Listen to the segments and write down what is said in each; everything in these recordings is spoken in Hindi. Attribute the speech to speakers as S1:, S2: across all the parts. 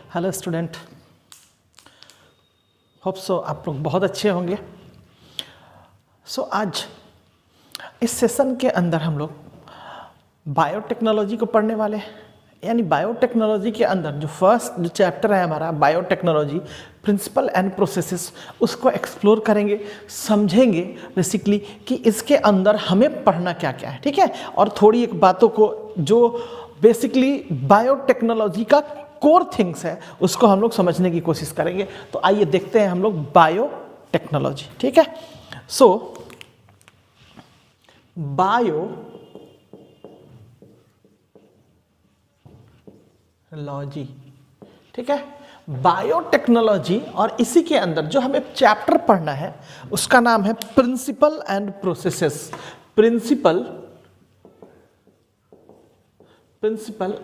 S1: हेलो स्टूडेंट, होप सो आप लोग बहुत अच्छे होंगे। आज इस सेशन के अंदर हम लोग बायोटेक्नोलॉजी को पढ़ने वाले हैं। यानी बायोटेक्नोलॉजी के अंदर जो फर्स्ट जो चैप्टर है हमारा बायोटेक्नोलॉजी प्रिंसिपल एंड प्रोसेसेस, उसको एक्सप्लोर करेंगे, समझेंगे बेसिकली कि इसके अंदर हमें पढ़ना क्या क्या है, ठीक है। और थोड़ी एक बातों को जो बेसिकली बायोटेक्नोलॉजी का कोर थिंग्स है उसको हम लोग समझने की कोशिश करेंगे। तो आइए देखते हैं हम लोग बायोटेक्नोलॉजी, ठीक है। बायोलॉजी, ठीक है, बायोटेक्नोलॉजी। और इसी के अंदर जो हमें चैप्टर पढ़ना है उसका नाम है principle and processes. Principle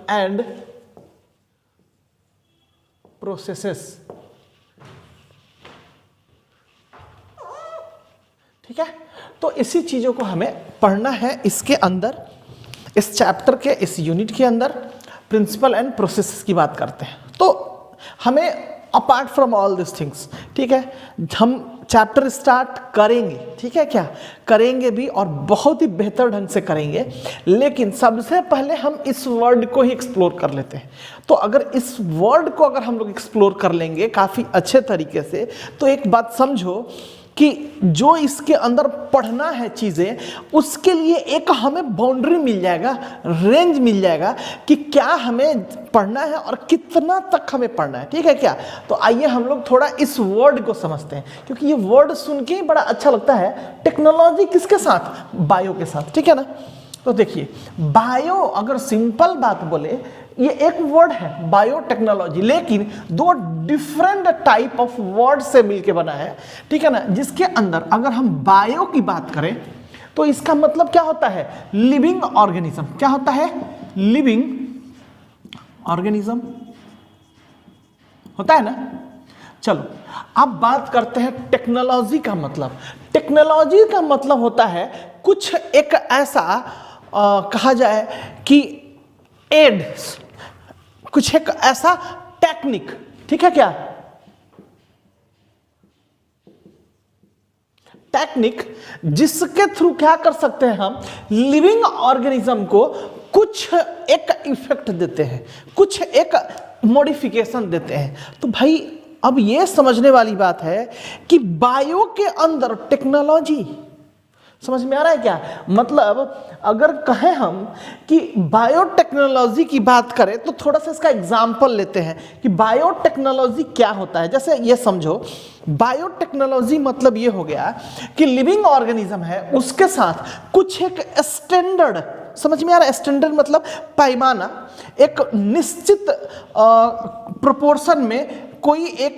S1: and processes, ठीक है। तो इसी चीजों को हमें पढ़ना है इसके अंदर, इस चैप्टर के इस यूनिट के अंदर प्रिंसिपल एंड प्रोसेसेस की बात करते हैं। तो हमें apart from all this things, ठीक है, हम चैप्टर स्टार्ट करेंगे, ठीक है, क्या करेंगे भी और बहुत ही बेहतर ढंग से करेंगे। लेकिन सबसे पहले हम इस वर्ड को ही एक्सप्लोर कर लेते हैं। तो अगर इस वर्ड को अगर हम लोग एक्सप्लोर कर लेंगे काफ़ी अच्छे तरीके से, तो एक बात समझो कि जो इसके अंदर पढ़ना है चीज़ें, उसके लिए एक हमें बाउंड्री मिल जाएगा, रेंज मिल जाएगा कि क्या हमें पढ़ना है और कितना तक हमें पढ़ना है, ठीक है क्या। तो आइए हम लोग थोड़ा इस वर्ड को समझते हैं, क्योंकि ये वर्ड सुन के ही बड़ा अच्छा लगता है। टेक्नोलॉजी किसके साथ? बायो के साथ, ठीक है ना। तो देखिए, बायो अगर सिंपल बात बोले, ये एक वर्ड है बायोटेक्नोलॉजी, लेकिन दो डिफरेंट टाइप ऑफ वर्ड से मिलके बना है, ठीक है ना। जिसके अंदर अगर हम बायो की बात करें तो इसका मतलब क्या होता है? Living organism. क्या होता है? लिविंग ऑर्गेनिज्म होता है ना। चलो अब बात करते हैं टेक्नोलॉजी का मतलब। टेक्नोलॉजी का मतलब होता है कुछ एक ऐसा कहा जाए कि एड्स, कुछ एक ऐसा टेक्निक, ठीक है क्या, टेक्निक जिसके थ्रू क्या कर सकते हैं हम लिविंग ऑर्गेनिज्म को कुछ एक इफेक्ट देते हैं, कुछ एक मॉडिफिकेशन देते हैं। तो भाई अब ये समझने वाली बात है कि बायो के अंदर टेक्नोलॉजी, समझ में आ रहा है क्या? मतलब अगर कहें हम कि बायोटेक्नोलॉजी की बात करें तो थोड़ा सा इसका एग्जाम्पल लेते हैं कि बायोटेक्नोलॉजी क्या होता है। जैसे ये समझो, बायोटेक्नोलॉजी मतलब ये हो गया कि लिविंग ऑर्गेनिज्म है, उसके साथ कुछ एक स्टैंडर्ड, समझ में आ रहा है? स्टैंडर्ड मतलब पैमाना, एक निश्चित प्रोपोर्शन में कोई एक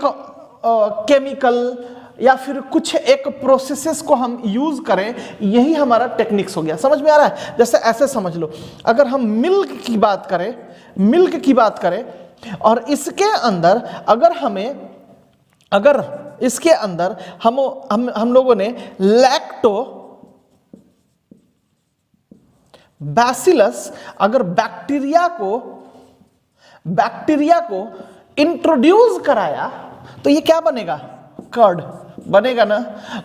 S1: केमिकल या फिर कुछ एक प्रोसेसेस को हम यूज करें, यही हमारा टेक्निक्स हो गया। समझ में आ रहा है? जैसे ऐसे समझ लो, अगर हम मिल्क की बात करें और इसके अंदर अगर इसके अंदर हम लोगों ने लैक्टो बैसिलस, अगर बैक्टीरिया को इंट्रोड्यूस कराया तो ये क्या बनेगा? कर्ड बनेगा ना।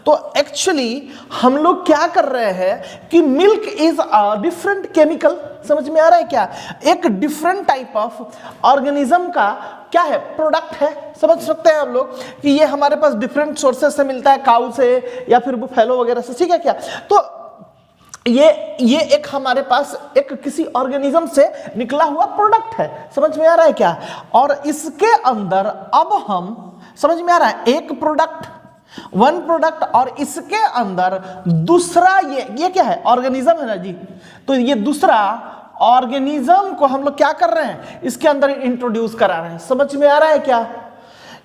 S1: तो एक्चुअली हम लोग क्या कर रहे हैं कि milk is a different chemical, समझ में आ रहा है क्या? एक डिफरेंट टाइप ऑफ ऑर्गेनिज्म का क्या है? प्रोडक्ट है। समझ सकते हैं हम लोग कि ये हमारे पास डिफरेंट सोर्सेस से मिलता है, काउ से या फिर बुफेलो वगैरह से, ठीक है क्या। तो ये एक हमारे पास एक किसी ऑर्गेनिज्म से निकला हुआ प्रोडक्ट है, समझ में आ रहा है क्या। और इसके अंदर अब हम, समझ में आ रहा है, एक प्रोडक्ट, वन प्रोडक्ट, और इसके अंदर दूसरा, ये क्या है? ऑर्गेनिज्म है ना जी। तो ये दूसरा ऑर्गेनिज्म को हम लोग क्या कर रहे हैं? इसके अंदर इंट्रोड्यूस करा रहे हैं। समझ में आ रहा है क्या?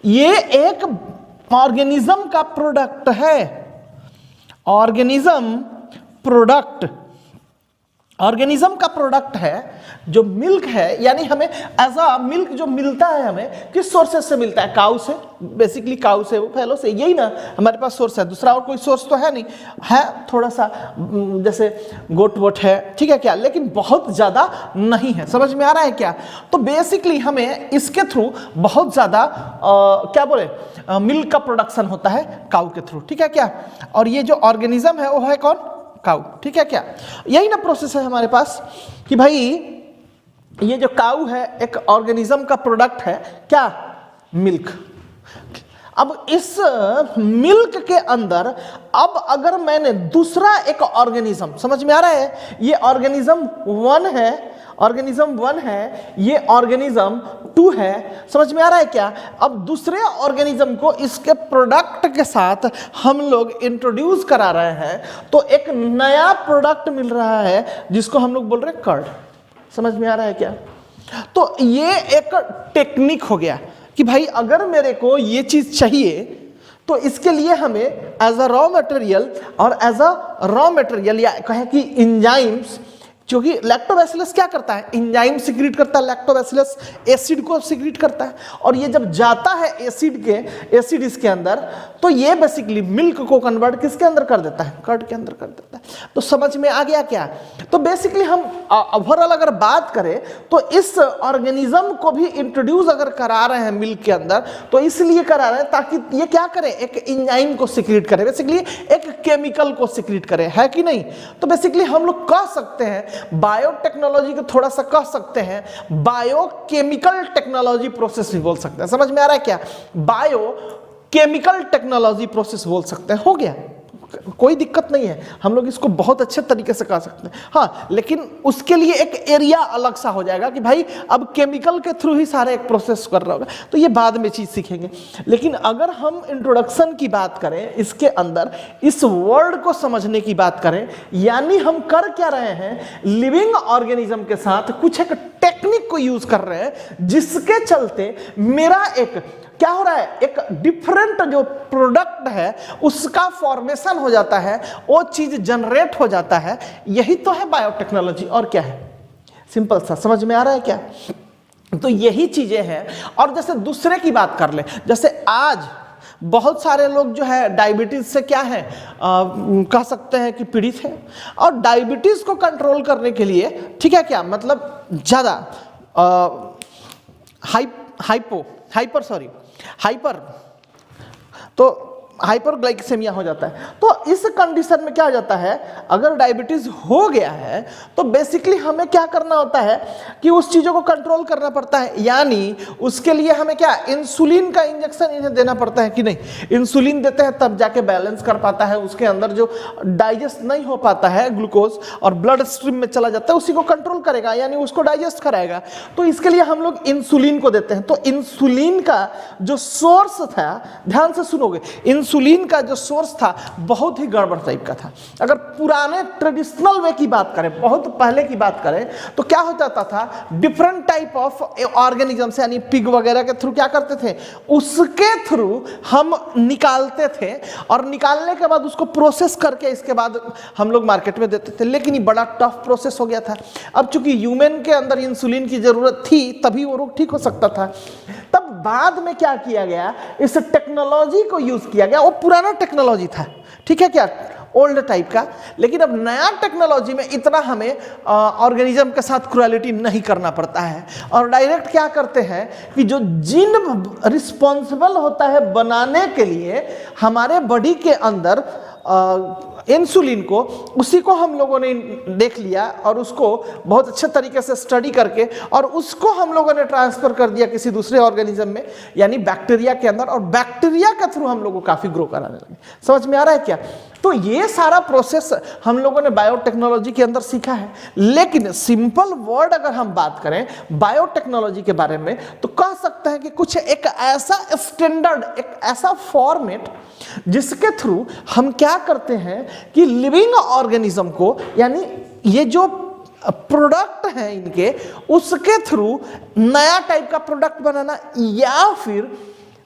S1: ये एक ऑर्गेनिज्म का प्रोडक्ट है, ऑर्गेनिज्म प्रोडक्ट, ऑर्गेनिज्म का प्रोडक्ट है जो मिल्क है, यानी हमें एज अ मिल्क जो मिलता है हमें किस सोर्सेस से मिलता है? काऊ से, बेसिकली काऊ से, वो फैलो से, यही ना हमारे पास सोर्स है, दूसरा और कोई सोर्स तो है नहीं, है थोड़ा सा जैसे गोट वोट है, ठीक है क्या, लेकिन बहुत ज़्यादा नहीं है। समझ में आ रहा है क्या? तो बेसिकली हमें इसके थ्रू बहुत ज़्यादा क्या बोले मिल्क का प्रोडक्शन होता है काऊ के थ्रू, ठीक है क्या। और ये जो ऑर्गेनिज्म है वो है कौन? काऊ, ठीक है क्या। यही ना प्रोसेस है हमारे पास कि भाई ये जो काऊ है एक ऑर्गेनिज्म का प्रोडक्ट है, क्या? मिल्क। अब इस मिल्क के अंदर अब अगर मैंने दूसरा एक ऑर्गेनिज्म, समझ में आ रहा है, ये ऑर्गेनिज्म 1 है, ऑर्गेनिज्म 1 है, ये ऑर्गेनिज्म 2 है, समझ में आ रहा है क्या। अब दूसरे ऑर्गेनिज्म को इसके प्रोडक्ट के साथ हम लोग इंट्रोड्यूस करा रहे हैं, तो एक नया प्रोडक्ट मिल रहा है जिसको हम लोग बोल रहे हैं कर्ड। समझ में आ रहा है क्या? तो ये एक टेक्निक हो गया कि भाई अगर मेरे को ये चीज चाहिए तो इसके लिए हमें एज अ रॉ मटेरियल, और एज अ रॉ मटेरियल या कहें कि इंजाइम्स, क्योंकि लैक्टोबैसिलस क्या करता है? एंजाइम सिक्रीट करता है, लैक्टोबैसिलस एसिड को सिक्रीट करता है, और ये जब जाता है एसिड इसके अंदर, तो ये बेसिकली मिल्क को कन्वर्ट किसके अंदर कर देता है? कर्ड के अंदर कर देता है। तो समझ में आ गया क्या? तो बेसिकली हम ओवरऑल अगर बात करें तो इस ऑर्गेनिज्म को भी इंट्रोड्यूस अगर करा रहे हैं मिल्क के अंदर, तो इसलिए करा रहे हैं ताकि ये क्या करे? एक एंजाइम को सिक्रीट करे, बेसिकली एक केमिकल को सिक्रीट करे, है कि नहीं? तो बेसिकली हम लोग कह सकते हैं बायोटेक्नोलॉजी को थोड़ा सा कह सकते हैं बायोकेमिकल टेक्नोलॉजी प्रोसेस भी बोल सकते हैं। समझ में आ रहा है क्या? बायो केमिकल टेक्नोलॉजी प्रोसेस बोल सकते हैं। हो गया, कोई दिक्कत नहीं है, हम लोग इसको बहुत अच्छे तरीके से कह सकते हैं। हाँ, लेकिन उसके लिए एक एरिया अलग सा हो जाएगा कि भाई अब केमिकल के थ्रू ही सारे एक प्रोसेस कर रहा होगा, तो ये बाद में चीज सीखेंगे। लेकिन अगर हम इंट्रोडक्शन की बात करें, इसके अंदर इस वर्ड को समझने की बात करें, यानी हम कर क्या रहे हैं? लिविंग ऑर्गेनिज्म के साथ कुछ एक टेक्निक को यूज कर रहे हैं, जिसके चलते मेरा एक क्या हो रहा है? एक डिफरेंट जो प्रोडक्ट है उसका फॉर्मेशन हो जाता है, वो चीज जनरेट हो जाता है। यही तो है बायोटेक्नोलॉजी, और क्या है? सिंपल सा। समझ में आ रहा है क्या? तो यही चीजें हैं। और जैसे दूसरे की बात कर ले, जैसे आज बहुत सारे लोग जो है डायबिटीज से क्या है कह सकते हैं कि पीड़ित है, और डायबिटीज को कंट्रोल करने के लिए, ठीक है क्या, मतलब ज्यादा हाइपर तो हाइपरग्लाइकेमिया हो जाता है। तो इस कंडीशन में क्या हो जाता है? अगर डायबिटीज हो गया है तो बेसिकली हमें क्या करना होता है कि उस चीजों को कंट्रोल करना पड़ता है, यानी उसके लिए हमें क्या इंसुलिन का इंजेक्शन इन्हें देना पड़ता है कि नहीं? इंसुलिन देते हैं तब जाके बैलेंस कर पाता है, उसके अंदर जो डाइजेस्ट नहीं हो पाता है ग्लूकोज और ब्लड स्ट्रीम में चला जाता है, उसी को कंट्रोल करेगा, यानी उसको डाइजेस्ट कराएगा। तो इसके लिए हम लोग इंसुलिन को देते हैं। तो इंसुलिन का जो सोर्स था, ध्यान से सुनोगे, इंसुलिन का जो सोर्स था बहुत ही गड़बड़ टाइप का था। अगर पुराने ट्रेडिशनल वे की बात करें, बहुत पहले की बात करें, तो क्या हो जाता था? डिफरेंट टाइप ऑफ ऑर्गेनिजम्स, यानी पिग वगैरह के थ्रू क्या करते थे? उसके थ्रू हम निकालते थे, और निकालने के बाद उसको प्रोसेस करके इसके बाद हम लोग मार्केट में देते थे। लेकिन ये बड़ा टफ प्रोसेस हो गया था। अब चूंकि ह्यूमन के अंदर इंसुलिन की जरूरत थी, तभी वो रोग ठीक हो सकता था। तब बाद में क्या किया गया? इस टेक्नोलॉजी को यूज किया गया। वो पुराना टेक्नोलॉजी था, ठीक है क्या, ओल्ड टाइप का। लेकिन अब नया टेक्नोलॉजी में इतना हमें ऑर्गेनिज्म के साथ क्रुएलिटी नहीं करना पड़ता है, और डायरेक्ट क्या करते हैं कि जो जीन रिस्पॉन्सिबल होता है बनाने के लिए हमारे बॉडी के अंदर इंसुलिन को, उसी को हम लोगों ने देख लिया और उसको बहुत अच्छे तरीके से स्टडी करके, और उसको हम लोगों ने ट्रांसफर कर दिया किसी दूसरे ऑर्गेनिज्म में, यानी बैक्टीरिया के अंदर, और बैक्टीरिया के थ्रू हम लोगों को काफी ग्रो कराने लगे। समझ में आ रहा है क्या? तो ये सारा प्रोसेस हम लोगों ने बायोटेक्नोलॉजी के अंदर सीखा है। लेकिन सिंपल वर्ड अगर हम बात करें बायोटेक्नोलॉजी के बारे में, तो कह सकते हैं कि कुछ एक ऐसा स्टैंडर्ड, एक ऐसा फॉर्मेट जिसके थ्रू हम क्या करते हैं कि लिविंग ऑर्गेनिज्म को, यानी ये जो प्रोडक्ट है इनके, उसके थ्रू नया टाइप का प्रोडक्ट बनाना, या फिर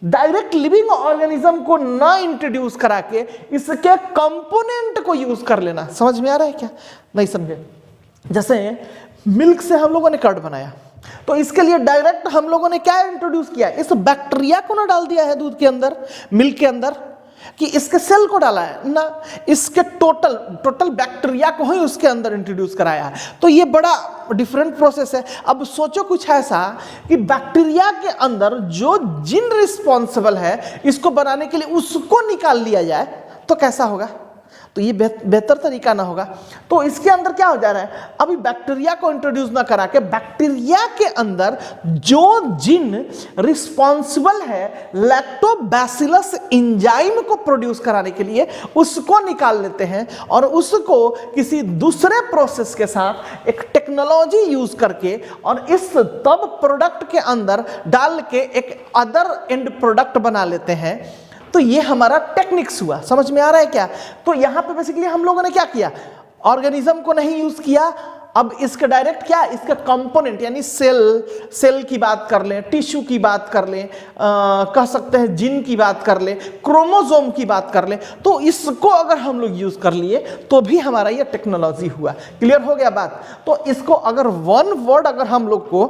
S1: डायरेक्ट लिविंग ऑर्गेनिज्म को ना इंट्रोड्यूस करा के इसके कंपोनेंट को यूज कर लेना। समझ में आ रहा है क्या? नहीं समझे? जैसे मिल्क से हम लोगों ने कर्ड बनाया, तो इसके लिए डायरेक्ट हम लोगों ने क्या इंट्रोड्यूस किया, इस बैक्टीरिया को ना डाल दिया है दूध के अंदर, मिल्क के अंदर, कि इसके सेल को डाला है ना, इसके टोटल बैक्टीरिया को ही उसके अंदर इंट्रोड्यूस कराया है। तो ये बड़ा डिफरेंट प्रोसेस है। अब सोचो कुछ ऐसा कि बैक्टीरिया के अंदर जो जिन रिस्पॉन्सिबल है इसको बनाने के लिए उसको निकाल लिया जाए तो कैसा होगा, तो ये बेहतर तरीका ना होगा। तो इसके अंदर क्या हो जा रहा है, अभी बैक्टीरिया को इंट्रोड्यूस ना करा के बैक्टीरिया के अंदर जो जिन रिस्पॉन्सिबल है लैक्टोबैसिलस एंजाइम को प्रोड्यूस कराने के लिए उसको निकाल लेते हैं और उसको किसी दूसरे प्रोसेस के साथ एक टेक्नोलॉजी यूज करके और इस तब प्रोडक्ट के अंदर डाल के एक अदर एंड प्रोडक्ट बना लेते हैं। तो ये हमारा टेक्निक्स हुआ, समझ में आ रहा है क्या। तो यहां पे बेसिकली हम लोगों ने क्या किया, ऑर्गेनिज्म को नहीं यूज किया, अब इसका डायरेक्ट क्या, इसका कंपोनेंट यानी सेल की बात कर लें, टिश्यू की बात कर लें, कह सकते हैं जीन की बात कर लें, क्रोमोसोम की बात कर लें, तो इसको अगर हम लोग यूज कर लिए तो भी हमारा ये टेक्नोलॉजी हुआ। क्लियर हो गया बात। तो इसको अगर वन वर्ड अगर हम लोग को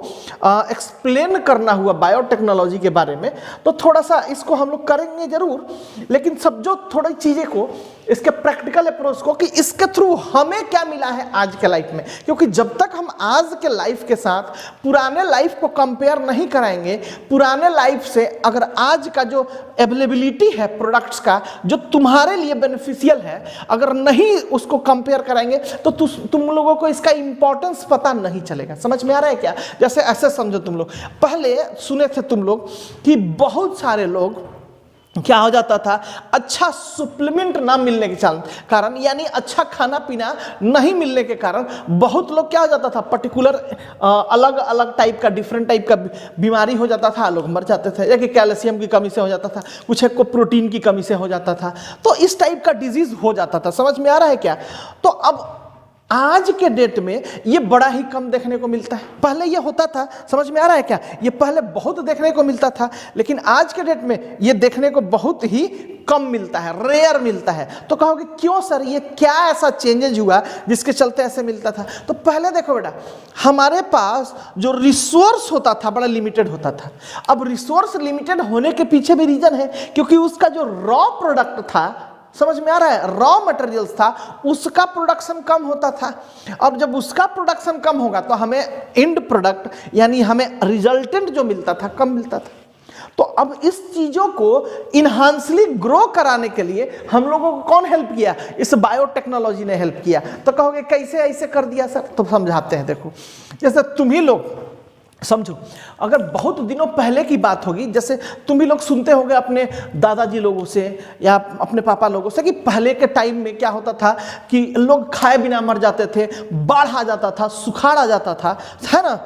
S1: एक्सप्लेन करना हुआ बायोटेक्नोलॉजी के बारे में तो थोड़ा सा इसको हम लोग करेंगे जरूर, लेकिन सब जो थोड़ी चीजें को इसके प्रैक्टिकल अप्रोच को कि इसके थ्रू हमें क्या मिला है आज के लाइफ में, क्योंकि जब तक हम आज के लाइफ के साथ पुराने लाइफ को कंपेयर नहीं कराएंगे, पुराने लाइफ से अगर आज का जो अवेलेबिलिटी है प्रोडक्ट्स का जो तुम्हारे लिए बेनिफिशियल है अगर नहीं उसको कंपेयर कराएंगे तो तुम लोगों को इसका इंपॉर्टेंस पता नहीं चलेगा। समझ में आ रहा है क्या। जैसे ऐसे समझो, तुम लोग पहले सुने थे तुम लोग कि बहुत सारे लोग क्या हो जाता था, अच्छा सप्लीमेंट ना मिलने के कारण यानी अच्छा खाना पीना नहीं मिलने के कारण बहुत लोग क्या हो जाता था, पर्टिकुलर अलग अलग टाइप का डिफरेंट टाइप का बीमारी हो जाता था, लोग मर जाते थे। एक कैल्शियम की कमी से हो जाता था, कुछ एक को प्रोटीन की कमी से हो जाता था, तो इस टाइप का डिजीज हो जाता था। समझ में आ रहा है क्या। तो अब आज के डेट में ये बड़ा ही कम देखने को मिलता है। पहले ये होता था, समझ में आ रहा है क्या, ये पहले बहुत देखने को मिलता था, लेकिन आज के डेट में ये देखने को बहुत ही कम मिलता है, रेयर मिलता है। तो कहोगे क्यों सर, ये क्या ऐसा चेंजेस हुआ जिसके चलते ऐसे मिलता था। तो पहले देखो बेटा, हमारे पास जो रिसोर्स होता था बड़ा लिमिटेड होता था। अब रिसोर्स लिमिटेड होने के पीछे भी रीजन है, क्योंकि उसका जो रॉ प्रोडक्ट था, समझ में आ रहा है, रॉ मटेरियल्स था, उसका प्रोडक्शन कम होता था। अब जब उसका प्रोडक्शन कम होगा तो हमें एंड प्रोडक्ट यानी हमें रिजल्टेंट जो मिलता था कम मिलता था। तो अब इस चीजों को इनहांसली ग्रो कराने के लिए हम लोगों को कौन हेल्प किया, इस बायोटेक्नोलॉजी ने हेल्प किया। तो कहोगे कैसे ऐसे कर दिया सर, तो समझाते हैं। देखो जैसे तुम ही लोग समझो, अगर बहुत दिनों पहले की बात होगी, जैसे तुम भी लोग सुनते होंगे अपने दादाजी लोगों से या अपने पापा लोगों से कि पहले के टाइम में क्या होता था कि लोग खाए बिना मर जाते थे, बाढ़ आ जाता था, सुखाड़ आ जाता था, है ना।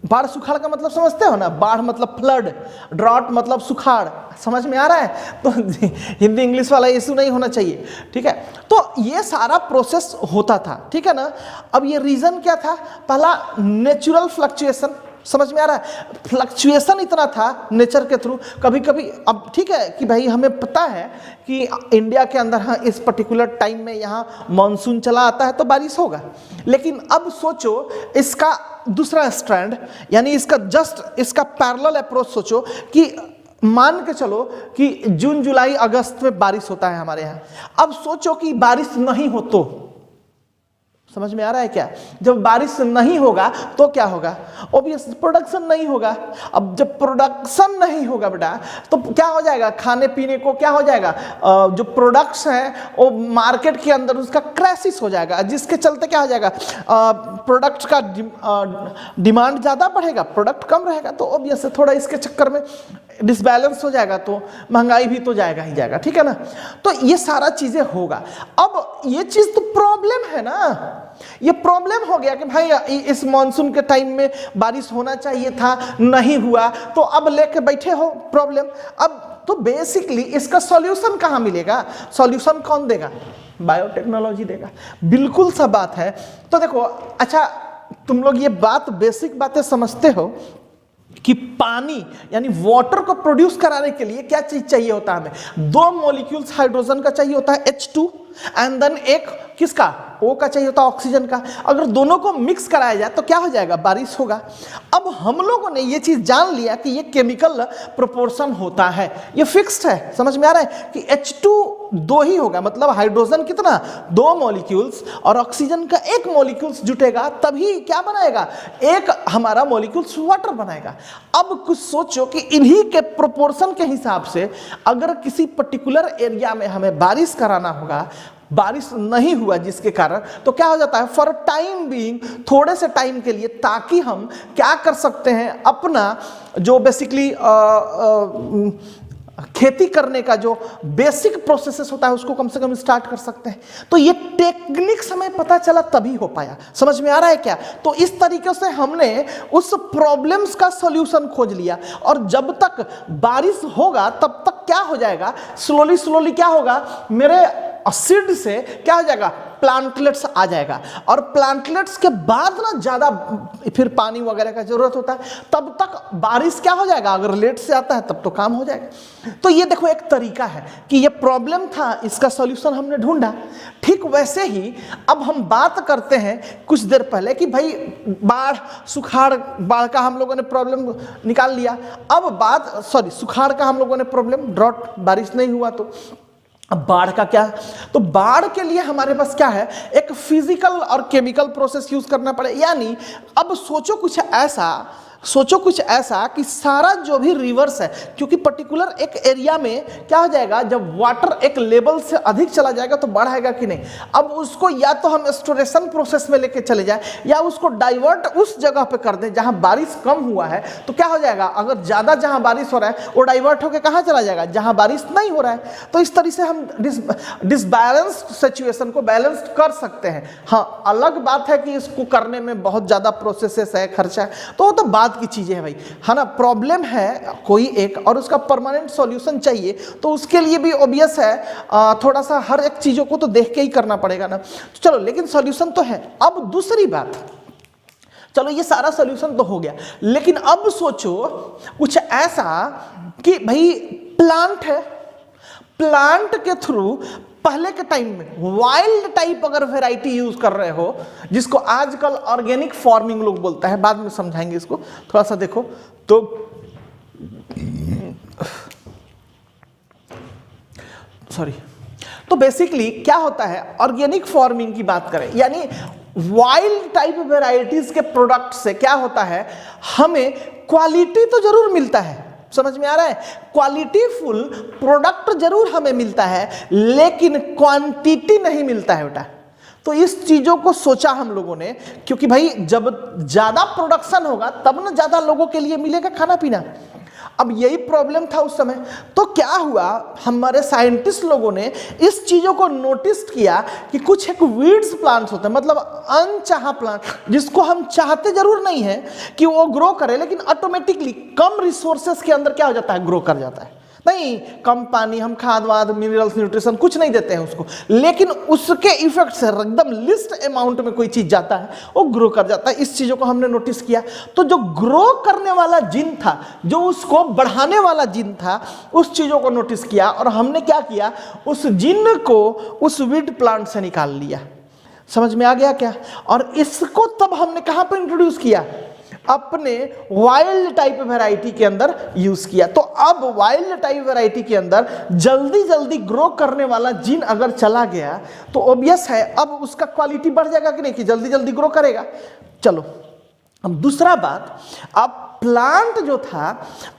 S1: बाढ़ सुखाड़ का मतलब समझते हो ना, बाढ़ मतलब फ्लड, ड्रॉट मतलब सुखाड़। समझ में आ रहा है। तो हिंदी इंग्लिश वाला इशू नहीं होना चाहिए, ठीक है। तो ये सारा प्रोसेस होता था, ठीक है ना। अब ये रीजन क्या था, पहला नेचुरल फ्लक्चुएशन, समझ में आ रहा है। फ्लक्चुएशन इतना था नेचर के थ्रू, कभी कभी, अब ठीक है कि भाई हमें पता है कि इंडिया के अंदर हाँ इस पर्टिकुलर टाइम में यहाँ मानसून चला आता है तो बारिश होगा, लेकिन अब सोचो इसका दूसरा स्ट्रैंड यानी इसका जस्ट इसका पैरेलल अप्रोच सोचो कि मान के चलो कि जून जुलाई अगस्त में बारिश होता है हमारे यहाँ। अब सोचो कि बारिश नहीं हो तो, समझ में आ रहा है क्या। जब बारिश नहीं होगा तो क्या होगा, ऑब्वियस प्रोडक्शन नहीं होगा। अब जब प्रोडक्शन नहीं होगा बेटा तो क्या हो जाएगा, खाने पीने को क्या हो जाएगा, जो प्रोडक्ट्स हैं वो मार्केट के अंदर उसका क्राइसिस हो जाएगा, जिसके चलते क्या हो जाएगा, प्रोडक्ट्स का डिमांड ज़्यादा बढ़ेगा, प्रोडक्ट कम रहेगा, तो ऑब्वियस थोड़ा इसके चक्कर में डिसबैलेंस हो जाएगा, तो महंगाई भी तो जाएगा ही जाएगा, ठीक है ना। तो ये सारा चीज़ें होगा। अब ये चीज़ तो प्रॉब्लम है ना, ये प्रॉब्लम हो गया कि भाई इस मॉनसून के टाइम में बारिश होना चाहिए था, नहीं हुआ, तो अब लेके बैठे हो प्रॉब्लम। अब तो बेसिकली इसका सॉल्यूशन कहाँ मिलेगा, सॉल्यूशन कौन देगा, बायोटेक्नोलॉजी देगा। बिल्कुल सा बात है। तो देखो अच्छा, तुम लोग ये बात बेसिक बातें समझते हो कि पानी यानी वाटर को प्रोड्यूस कराने के लिए क्या चीज चाहिए होता है हमें, दो मॉलिक्यूल्स हाइड्रोजन का चाहिए होता है H2 एंड देन एक किसका, O का चाहिए होता है ऑक्सीजन का। अगर दोनों को मिक्स कराया जाए तो क्या हो जाएगा, बारिश होगा। अब हम लोगों ने ये चीज जान लिया कि ये केमिकल प्रोपोर्शन होता है, ये फिक्स्ड है, समझ में आ रहा है कि H2 दो ही होगा, मतलब हाइड्रोजन कितना, दो मॉलिक्यूल्स और ऑक्सीजन का एक मॉलिक्यूल्स जुटेगा तभी क्या बनाएगा, एक हमारा मॉलिक्यूल्स वाटर बनाएगा। अब कुछ सोचो कि इन्हीं के प्रोपोर्शन के हिसाब से अगर किसी पर्टिकुलर एरिया में हमें बारिश कराना होगा, बारिश नहीं हुआ जिसके कारण, तो क्या हो जाता है, फॉर टाइम बीइंग, थोड़े से टाइम के लिए, ताकि हम क्या कर सकते हैं, अपना जो बेसिकली खेती करने का जो बेसिक प्रोसेसेस होता है उसको कम से कम स्टार्ट कर सकते हैं। तो ये टेक्निक्स हमें पता चला तभी हो पाया, समझ में आ रहा है क्या। तो इस तरीके से हमने उस प्रॉब्लम्स का सॉल्यूशन खोज लिया, और जब तक बारिश होगा तब तक क्या हो जाएगा, स्लोली स्लोली क्या होगा, मेरे सीड से क्या हो जाएगा, प्लांटलेट्स आ जाएगा, और प्लांटलेट्स के बाद ना ज्यादा फिर पानी वगैरह का जरूरत होता है, तब तक बारिश क्या हो जाएगा, अगर लेट से आता है तब तो काम हो जाएगा। तो ये देखो एक तरीका है कि ये प्रॉब्लम था, इसका सॉल्यूशन हमने ढूंढा। ठीक वैसे ही अब हम बात करते हैं कुछ देर पहले कि भाई बाढ़ सुखाड़, बाढ़ का हम लोगों ने प्रॉब्लम निकाल लिया। अब बात सुखाड़ का हम लोगों ने प्रॉब्लम, ड्रॉट, बारिश नहीं हुआ तो। अब बाढ़ का क्या, तो बाढ़ के लिए हमारे पास क्या है, एक फिजिकल और केमिकल प्रोसेस यूज करना पड़े। यानी अब सोचो कुछ ऐसा कि सारा जो भी रिवर्स है, क्योंकि पर्टिकुलर एक एरिया में क्या हो जाएगा, जब वाटर एक लेवल से अधिक चला जाएगा तो बाढ़ आएगा कि नहीं। अब उसको या तो हम स्टोरेशन प्रोसेस में लेके चले जाए, या उसको डाइवर्ट उस जगह पे कर दें जहां बारिश कम हुआ है। तो क्या हो जाएगा, अगर ज्यादा जहां बारिश हो रहा है वो डाइवर्ट होकर कहां चला जाएगा, जहां बारिश नहीं हो रहा है। तो इस तरह से हम डिसबैलेंस्ड सिचुएशन को बैलेंस्ड कर सकते हैं। हाँ, अलग बात है कि इसको करने में बहुत ज्यादा प्रोसेसेस है, खर्चा है, तो वो तो बात की चीजें हैं भाई, है ना। प्रॉब्लम है कोई एक और उसका परमानेंट सॉल्यूशन चाहिए, तो उसके लिए भी ऑब्वियस है थोड़ा सा हर एक चीजों को तो देख के ही करना पड़ेगा ना। तो चलो, लेकिन सॉल्यूशन तो है। अब दूसरी बात, चलो ये सारा सॉल्यूशन तो हो गया, लेकिन अब सोचो कुछ ऐसा कि भाई प्लांट है, प्लांट के थ्रू पहले के टाइम में वाइल्ड टाइप अगर वैरायटी यूज कर रहे हो, जिसको आजकल ऑर्गेनिक फार्मिंग लोग बोलता है, बाद में समझाएंगे इसको, थोड़ा सा देखो तो तो बेसिकली क्या होता है, ऑर्गेनिक फार्मिंग की बात करें, यानी वाइल्ड टाइप वैरायटीज के प्रोडक्ट से क्या होता है, हमें क्वालिटी तो जरूर मिलता है, समझ में आ रहा है, क्वालिटीफुल प्रोडक्ट जरूर हमें मिलता है, लेकिन क्वांटिटी नहीं मिलता है बेटा। तो इस चीजों को सोचा हम लोगों ने, क्योंकि भाई जब ज्यादा प्रोडक्शन होगा तब ना ज्यादा लोगों के लिए मिलेगा खाना पीना। अब यही प्रॉब्लम था उस समय। तो क्या हुआ, हमारे साइंटिस्ट लोगों ने इस चीजों को नोटिस किया कि कुछ एक वीड्स प्लांट्स होते हैं, मतलब अनचाहा प्लांट, जिसको हम चाहते जरूर नहीं है कि वो ग्रो करे, लेकिन ऑटोमेटिकली कम रिसोर्सेस के अंदर क्या हो जाता है, ग्रो कर जाता है। नहीं, कम पानी, हम खाद वाद मिनरल्स न्यूट्रिशन कुछ नहीं देते हैं उसको, लेकिन उसके इफेक्ट से एकदम लिस्ट अमाउंट में कोई चीज जाता है, वो ग्रो कर जाता है। इस चीजों को हमने नोटिस किया। तो जो ग्रो करने वाला जीन था, जो उसको बढ़ाने वाला जीन था, उस चीजों को नोटिस किया, और हमने क्या किया, उस जीन को उस वीड प्लांट से निकाल लिया। समझ में आ गया क्या। और इसको तब हमने कहां पर इंट्रोड्यूस किया, अपने वाइल्ड टाइप वैरायटी के अंदर यूज किया। तो अब वाइल्ड टाइप वैरायटी के अंदर जल्दी जल्दी ग्रो करने वाला जीन अगर चला गया तो ऑब्वियस है अब उसका क्वालिटी बढ़ जाएगा कि नहीं, कि जल्दी जल्दी ग्रो करेगा। चलो, अब दूसरा बात, अब प्लांट जो था,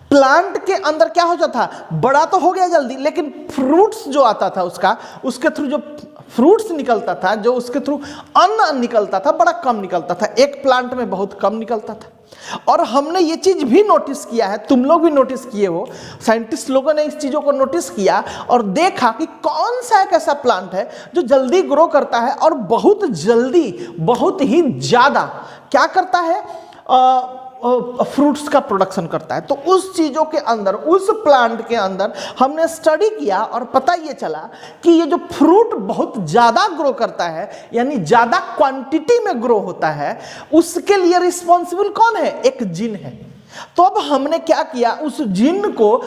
S1: प्लांट के अंदर क्या हो जाता था, बड़ा तो हो गया जल्दी, लेकिन फ्रूट्स जो आता था उसका, उसके थ्रू जो फ्रूट्स निकलता था, जो उसके थ्रू अन्न निकलता था, बड़ा कम निकलता था, एक प्लांट में बहुत कम निकलता था। और हमने ये चीज भी नोटिस किया है, तुम लोग भी नोटिस किए हो, साइंटिस्ट लोगों ने इस चीजों को नोटिस किया और देखा कि कौन सा एक ऐसा प्लांट है जो जल्दी ग्रो करता है और बहुत जल्दी, बहुत ही ज्यादा क्या करता है, फ्रूट्स का प्रोडक्शन करता है। तो उस चीजों के अंदर, उस प्लांट के अंदर हमने स्टडी किया और पता ये चला कि ये जो फ्रूट बहुत ज्यादा ग्रो करता है, यानी ज्यादा क्वांटिटी में ग्रो होता है, उसके लिए रिस्पॉन्सिबल कौन है, एक जीन है। तो अब हमने क्या किया, उस जीन को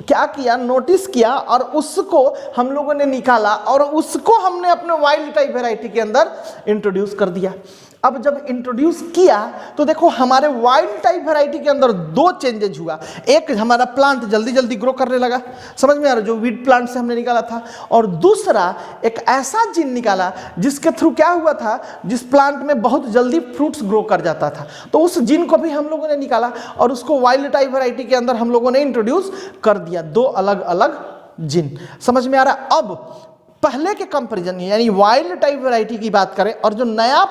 S1: क्या किया, नोटिस किया और उसको हम लोगों ने निकाला और उसको हमने अपने वाइल्ड टाइप वैरायटी के अंदर इंट्रोड्यूस कर दिया। अब जब इंट्रोड्यूस किया तो देखो हमारे वाइल्ड टाइप वैरायटी के अंदर दो चेंजेज हुआ। एक, हमारा प्लांट जल्दी जल्दी ग्रो करने लगा, समझ में आ रहा, जो वीड प्लांट से हमने निकाला था। और दूसरा, एक ऐसा जीन निकाला जिसके थ्रू क्या हुआ था, जिस प्लांट में बहुत जल्दी फ्रूट्स ग्रो कर जाता था, तो उस जीन को भी हम लोगों ने निकाला और उसको वाइल्ड टाइप वैरायटी के अंदर हम लोगों ने इंट्रोड्यूस कर दिया। दो अलग अलग जीन, समझ में आ रहा। अब पहले के कंपैरिजन यानी वाइल्ड टाइप वैरायटी की बात करें और जो नया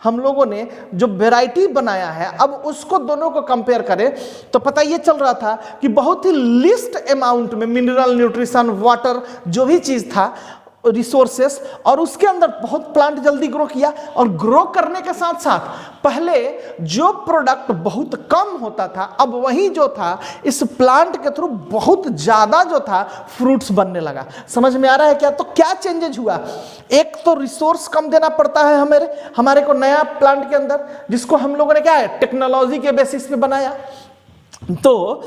S1: हम लोगों ने जो वैरायटी बनाया है, अब उसको दोनों को कंपेयर करें तो पता ये चल रहा था कि बहुत ही लिस्ट अमाउंट में मिनरल, न्यूट्रिशन, वाटर, जो भी चीज़ था, रिसोर्सेस, और उसके अंदर बहुत प्लांट जल्दी ग्रो किया। और ग्रो करने के साथ साथ पहले जो प्रोडक्ट बहुत कम होता था, अब वही जो था इस प्लांट के थ्रू बहुत ज़्यादा जो था फ्रूट्स बनने लगा। समझ में आ रहा है क्या? तो क्या चेंजेज हुआ? एक तो रिसोर्स कम देना पड़ता है हमारे को नया प्लांट के अंदर, जिसको हम लोगों ने क्या है, टेक्नोलॉजी के बेसिस पे बनाया। तो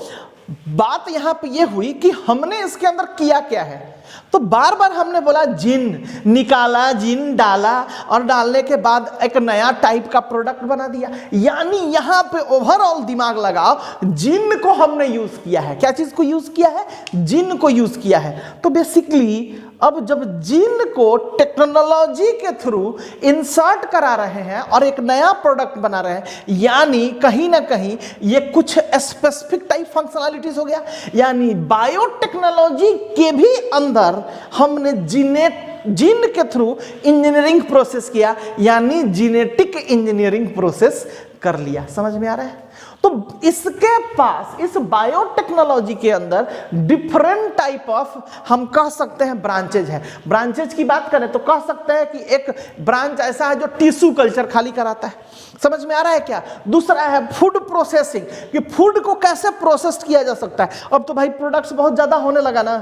S1: बात यहां पे ये हुई कि हमने इसके अंदर किया क्या है। तो बार बार हमने बोला जीन निकाला, जीन डाला और डालने के बाद एक नया टाइप का प्रोडक्ट बना दिया। यानी यहां पे ओवरऑल दिमाग लगाओ, जीन को हमने यूज किया है। क्या चीज को यूज किया है? जीन को यूज किया है। तो बेसिकली अब जब जीन को टेक्नोलॉजी के थ्रू इंसर्ट करा रहे हैं और एक नया प्रोडक्ट बना रहे हैं, यानी कहीं ना कहीं ये कुछ स्पेसिफिक टाइप फंक्शनैलिटीज हो गया। यानी बायोटेक्नोलॉजी के भी अंदर हमने जीन के थ्रू इंजीनियरिंग प्रोसेस किया, यानी जीनेटिक इंजीनियरिंग प्रोसेस कर लिया। समझ में आ रहा है? तो इसके पास, इस बायोटेक्नोलॉजी के अंदर डिफरेंट टाइप ऑफ हम कह सकते हैं ब्रांचेज है। ब्रांचेज की बात करें तो कह सकते हैं कि एक ब्रांच ऐसा है जो टिश्यू कल्चर खाली कराता है। समझ में आ रहा है क्या? दूसरा है फूड प्रोसेसिंग, कि फूड को कैसे प्रोसेस किया जा सकता है। अब तो भाई प्रोडक्ट्स बहुत ज्यादा होने लगा ना,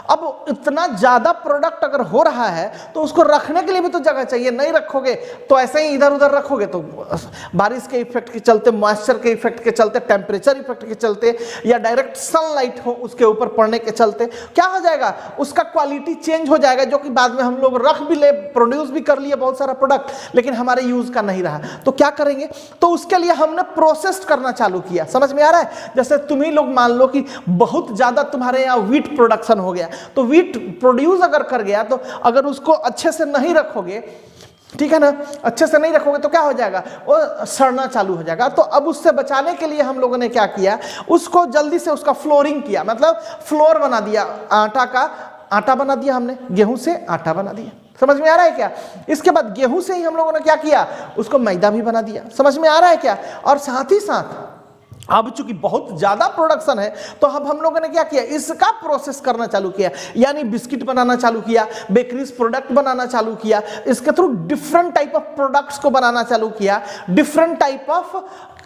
S1: अब इतना ज्यादा प्रोडक्ट अगर हो रहा है तो उसको रखने के लिए भी तो जगह चाहिए। नहीं रखोगे तो ऐसे ही इधर उधर रखोगे तो बारिश के इफेक्ट के चलते, मॉइस्चर के इफेक्ट के चलते, टेम्परेचर इफेक्ट के चलते, या डायरेक्ट सनलाइट हो उसके ऊपर पड़ने के चलते क्या हो जाएगा, उसका क्वालिटी चेंज हो जाएगा, जो कि बाद में हम लोग रख भी ले, प्रोड्यूस भी कर लिए बहुत सारा प्रोडक्ट, लेकिन हमारे यूज का नहीं रहा। तो क्या करेंगे? तो उसके लिए हमने प्रोसेस करना चालू किया। समझ में आ रहा है? जैसे तुम ही लोग मान लो कि बहुत ज्यादा तुम्हारे यहाँ वीट प्रोडक्शन हो गया, तो वीट प्रोड्यूस अगर कर गया, तो अगर उसको अच्छे से नहीं रखोगे, ठीक है ना, अच्छे से नहीं रखोगे तो क्या हो जाएगा, वो सड़ना चालू हो जाएगा। तो अब उससे बचाने के लिए हम लोगों ने क्या किया, उसको जल्दी से उसका फ्लोरिंग किया, मतलब फ्लोर बना दिया, आटा बना दिया हमने, गेहूं से आटा बना दिया। समझ में आ रहा है क्या? इसके बाद गेहूं से ही हम लोगों ने क्या किया, उसको मैदा भी बना दिया। समझ में आ रहा है क्या? और साथ ही साथ अब चूंकि बहुत ज्यादा प्रोडक्शन है, तो अब हम लोगों ने क्या किया, इसका प्रोसेस करना चालू किया, यानी बिस्किट बनाना चालू किया, बेकरीज प्रोडक्ट बनाना चालू किया, इसके through different type of products को बनाना चालू किया, different type of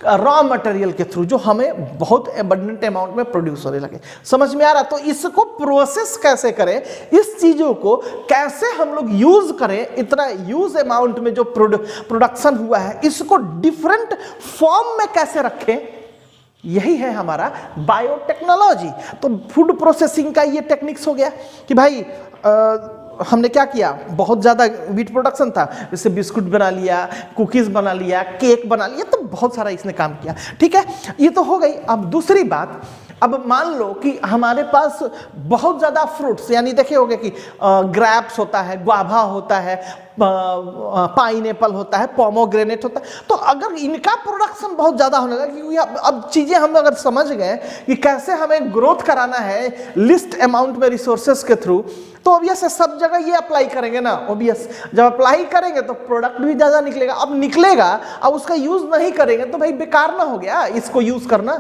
S1: raw material के थ्रू, जो हमें बहुत एबंडेंट अमाउंट में प्रोड्यूस होने लगे। समझ में आ रहा? तो इसको प्रोसेस कैसे करें, इस चीजों को कैसे हम लोग यूज करें, इतना यूज अमाउंट में जो प्रोडक्शन हुआ है, इसको डिफरेंट फॉर्म में कैसे रखें, यही है हमारा बायोटेक्नोलॉजी। तो फूड प्रोसेसिंग का ये टेक्निक्स हो गया कि भाई हमने क्या किया, बहुत ज़्यादा वीट प्रोडक्शन था, जैसे बिस्कुट बना लिया, कुकीज़ बना लिया, केक बना लिया, तो बहुत सारा इसने काम किया। ठीक है, ये तो हो गई। अब दूसरी बात, अब मान लो कि हमारे पास बहुत ज़्यादा फ्रूट्स, यानी देखे होंगे कि ग्रेप्स होता है, गुआवा होता है, पाइनएप्पल होता है, पोमोग्रेनेट होता है। तो अगर इनका प्रोडक्शन बहुत ज़्यादा होने लगा, क्योंकि अब चीज़ें हम अगर समझ गए कि कैसे हमें ग्रोथ कराना है लिस्ट अमाउंट में रिसोर्सेस के थ्रू, तो ऑब्वियस है सब जगह ये अप्लाई करेंगे ना। ऑब्वियस जब अप्लाई करेंगे तो प्रोडक्ट भी ज़्यादा निकलेगा। अब निकलेगा, अब उसका यूज़ नहीं करेंगे तो भाई बेकार ना हो गया इसको यूज़ करना।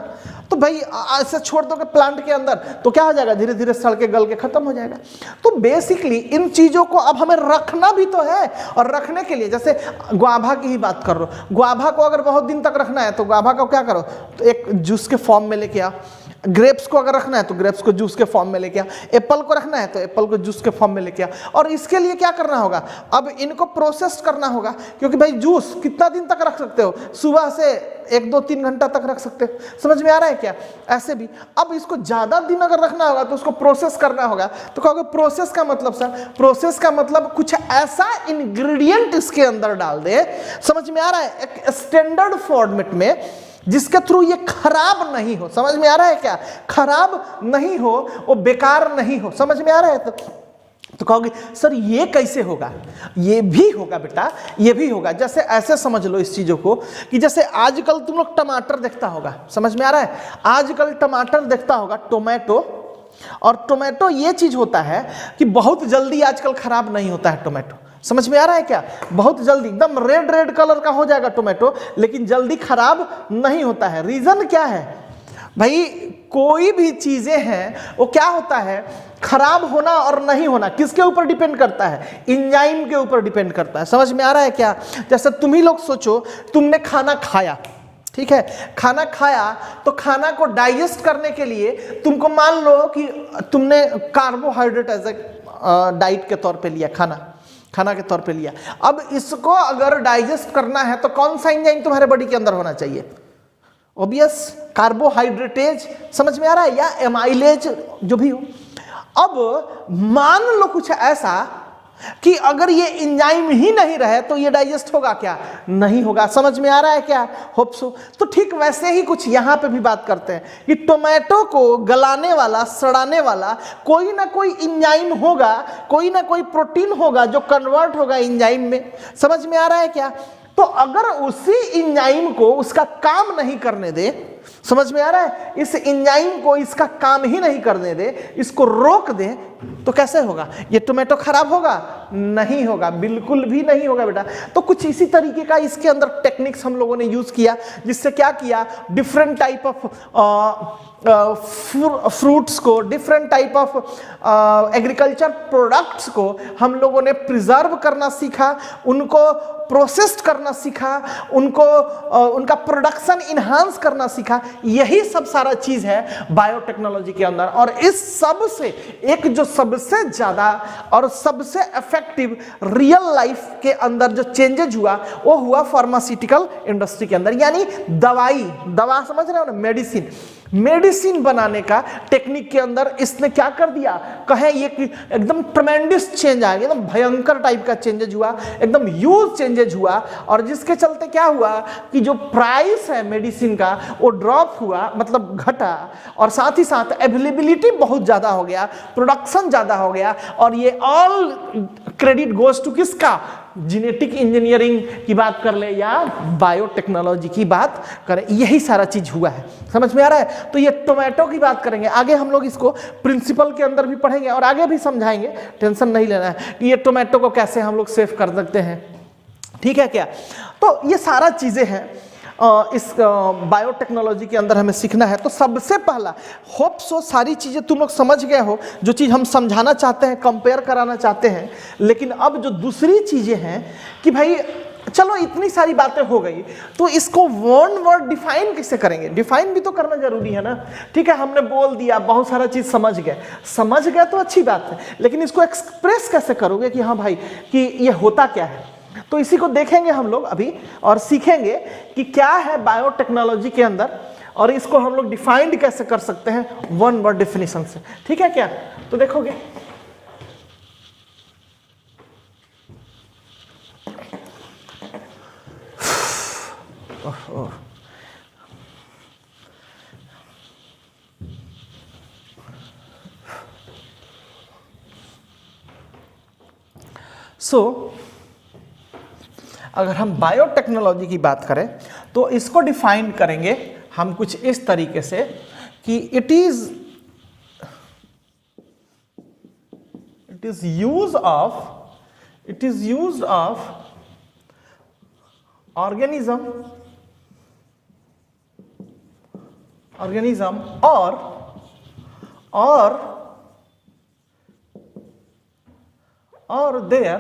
S1: तो भाई ऐसे छोड़ दोगे प्लांट के अंदर तो क्या हो जाएगा, धीरे धीरे सड़ के गल के खत्म हो जाएगा। तो बेसिकली इन चीज़ों को अब हमें रखना भी तो है, और रखने के लिए जैसे गुआवा की ही बात कर लो, गुआवा को अगर बहुत दिन तक रखना है तो गुआवा को क्या करो, तो एक जूस के फॉर्म में लेके आओ, ग्रेप्स को अगर रखना है तो ग्रेप्स को जूस के फॉर्म में लेके आ, एप्पल को रखना है तो एप्पल को जूस के फॉर्म में लेके आ। और इसके लिए क्या करना होगा, अब इनको प्रोसेस करना होगा, क्योंकि भाई जूस कितना दिन तक रख सकते हो, सुबह से 1-2-3 घंटा तक रख सकते हो, समझ में आ रहा है क्या। ऐसे भी अब इसको ज्यादा दिन अगर रखना होगा तो उसको प्रोसेस करना होगा। तो कहोगे प्रोसेस का मतलब सर, प्रोसेस का मतलब कुछ ऐसा इंग्रेडिएंट इसके अंदर डाल दे, समझ में आ रहा है, एक स्टैंडर्ड फॉर्मेट में, जिसके थ्रू ये खराब नहीं हो। समझ में आ रहा है क्या, खराब नहीं हो, वो बेकार नहीं हो, समझ में आ रहा है। तो कहोगे सर ये कैसे होगा, ये भी होगा बेटा, ये भी होगा। जैसे ऐसे समझ लो इस चीजों को कि जैसे आजकल तुम लोग टमाटर देखता होगा, समझ में आ रहा है, आजकल टमाटर देखता होगा, टोमेटो, और टोमेटो ये चीज होता है कि बहुत जल्दी आजकल खराब नहीं होता है टोमेटो, समझ में आ रहा है क्या, बहुत जल्दी एकदम रेड रेड कलर का हो जाएगा टोमेटो, लेकिन जल्दी खराब नहीं होता है। रीजन क्या है भाई, कोई भी चीजें हैं वो क्या होता है, खराब होना और नहीं होना किसके ऊपर डिपेंड करता है, एंजाइम के ऊपर डिपेंड करता है, समझ में आ रहा है क्या। जैसे तुम ही लोग सोचो, तुमने खाना खाया, ठीक है, खाना खाया तो खाना को डाइजेस्ट करने के लिए तुमको मान लो कि तुमने कार्बोहाइड्रेट एज ए डाइट के तौर पे लिया, खाना के तौर पे लिया। अब इसको अगर डाइजेस्ट करना है तो कौन सा एंजाइम तुम्हारे बॉडी के अंदर होना चाहिए, ऑब्वियस कार्बोहाइड्रेटेज, समझ में आ रहा है, या एमाइलेज जो भी हो। अब मान लो कुछ ऐसा कि अगर ये एंजाइम ही नहीं रहे तो ये डाइजेस्ट होगा क्या, नहीं होगा, समझ में आ रहा है क्या, होप सो। तो ठीक वैसे ही कुछ यहां पे भी बात करते हैं कि टोमेटो को गलाने वाला, सड़ाने वाला कोई ना कोई एंजाइम होगा, कोई ना कोई प्रोटीन होगा जो कन्वर्ट होगा एंजाइम में, समझ में आ रहा है क्या। तो अगर उसी एंजाइम को उसका काम नहीं करने दे, समझ में आ रहा है, इस एंजाइम को इसका काम ही नहीं करने दे, इसको रोक दे, तो कैसे होगा, ये टोमेटो खराब होगा, नहीं होगा, बिल्कुल भी नहीं होगा बेटा। तो कुछ इसी तरीके का इसके अंदर टेक्निक्स हम लोगों ने यूज किया, जिससे क्या किया, डिफरेंट टाइप ऑफ फ्रूट्स को, different type of agriculture products को हम लोगों ने प्रिजर्व करना सीखा, उनको प्रोसेस्ड करना सीखा, उनको उनका प्रोडक्शन इन्हांस करना सीखा। यही सब सारा चीज है बायोटेक्नोलॉजी के अंदर। और इस सब से एक जो सबसे ज्यादा और सबसे इफेक्टिव रियल लाइफ के अंदर जो चेंजेज हुआ वो हुआ फार्मास्यूटिकल इंडस्ट्री के अंदर, यानी दवा समझ रहे हो ना, मेडिसिन बनाने का टेक्निक के अंदर इसने क्या कर दिया, कहे ये एकदम ट्रेमेंडस चेंज आ गया, एकदम भयंकर टाइप का चेंजेज हुआ, एकदम ह्यूज चेंजेज हुआ। और जिसके चलते क्या हुआ कि जो प्राइस है मेडिसिन का वो ड्रॉप हुआ, मतलब घटा, और साथ ही साथ अवेलेबिलिटी बहुत ज्यादा हो गया, प्रोडक्शन ज्यादा हो गया। और ये ऑल क्रेडिट गोज टू किसका, जेनेटिक इंजीनियरिंग की बात कर ले या बायोटेक्नोलॉजी की बात करें, यही सारा चीज हुआ है, समझ में आ रहा है। तो ये टोमेटो की बात करेंगे, आगे हम लोग इसको प्रिंसिपल के अंदर भी पढ़ेंगे और आगे भी समझाएंगे, टेंशन नहीं लेना है कि ये टोमेटो को कैसे हम लोग सेव कर सकते हैं, ठीक है क्या। तो ये सारा चीजें हैं इस बायोटेक्नोलॉजी के अंदर हमें सीखना है। तो सबसे पहला होप सो सारी चीजें तुम लोग समझ गए हो, जो चीज हम समझाना चाहते हैं, कंपेयर कराना चाहते हैं। लेकिन अब जो दूसरी चीजें हैं कि भाई चलो इतनी सारी बातें हो गई, तो इसको वन वर्ड डिफाइन कैसे करेंगे, डिफाइन भी तो करना जरूरी है ना। ठीक है, हमने बोल दिया, बहुत सारा चीज समझ गए तो अच्छी बात है, लेकिन इसको एक्सप्रेस कैसे करोगे कि हाँ भाई कि ये होता क्या है। तो इसी को देखेंगे हम लोग अभी और सीखेंगे कि क्या है बायोटेक्नोलॉजी के अंदर, और इसको हम लोग डिफाइंड कैसे कर सकते हैं वन वर्ड डेफिनेशन से, ठीक है क्या। तो देखोगे अगर हम बायोटेक्नोलॉजी की बात करें तो इसको डिफाइन करेंगे हम कुछ इस तरीके से कि it is use of organism or their